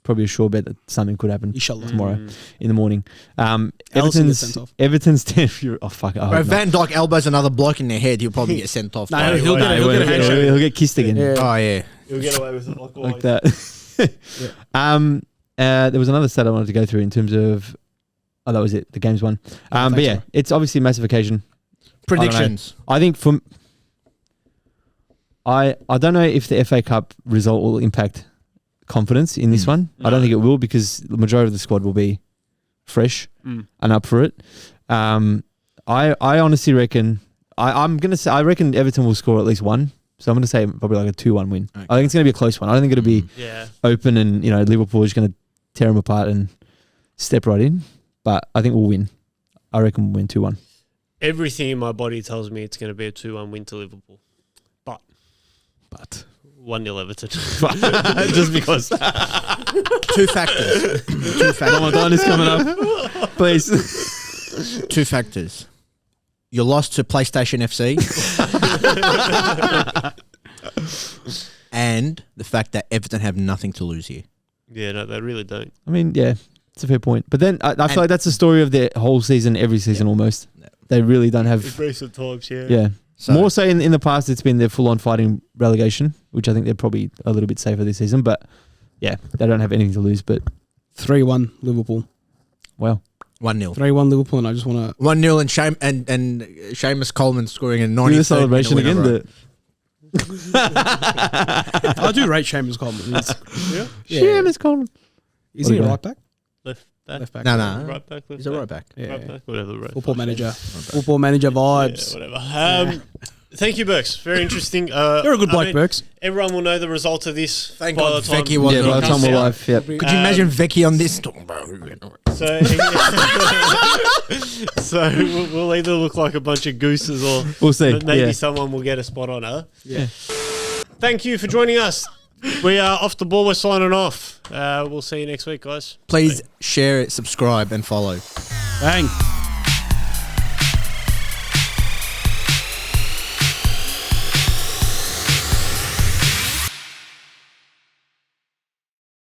probably a sure bet that something could happen
Inshallah.
tomorrow in the morning.
Ellison gets sent off.
Everton's 10. Oh, fuck.
Bro, if Van Dijk elbows another bloke in the head, he'll probably get sent off.
No, he'll get a handshake.
He'll get kissed again.
Yeah.
Oh, yeah.
You'll get away with it
Like that. There was another stat I wanted to go through in terms of. Oh, that was it. The game's won. But yeah, it's obviously a massive occasion.
Predictions.
I think from. I don't know if the FA Cup result will impact confidence in this one. I don't think it will, because the majority of the squad will be fresh and up for it. I honestly reckon. I'm gonna say I reckon Everton will score at least one. So I'm gonna say probably like a 2-1 win. Okay. I think it's gonna be a close one. I don't think it'll be open and Liverpool is gonna tear them apart and step right in. But I think we'll win. I reckon we'll win 2-1.
Everything in my body tells me it's going to be a 2-1 win to Liverpool. But 1-0 Everton.
Just because.
Two factors.
Ramadan is coming up. Please.
2 factors. Your loss to PlayStation FC. And the fact that Everton have nothing to lose here.
Yeah, no, they really don't.
I mean, yeah, it's a fair point. But then I feel like that's the story of their whole season, every season almost. Yeah. They really don't have.
In recent times, yeah.
Yeah. So, more so in the past, it's been their full-on fighting relegation, which I think they're probably a little bit safer this season. But yeah, they don't have anything to lose. But
3-1 Liverpool.
Wow.
1-0.
3-1 Liverpool, and I just want to
1-0 and Seamus Coleman scoring a 90.
Do the celebration again.
I do rate Seamus Coleman.
Yeah.
Seamus Coleman.
Is he a right back?
Left back.
No.
Right back.
He's a right back.
Yeah.
Right back. Whatever. Right
Football
back.
manager. Football manager vibes.
Yeah, whatever. Thank you, Berkz. Very interesting.
You're a good bloke, Berkz.
Everyone will know the result of this.
Thank
by
God
the time
Vecchi wasn't
by the time we're live. Yep.
Could you imagine Vecchi on this?
So we'll either look like a bunch of gooses or
We'll see.
maybe someone will get a spot on her.
Yeah.
Thank you for joining us. We are off the ball. We're signing off. We'll see you next week, guys.
Please share it, subscribe, and follow.
Bang.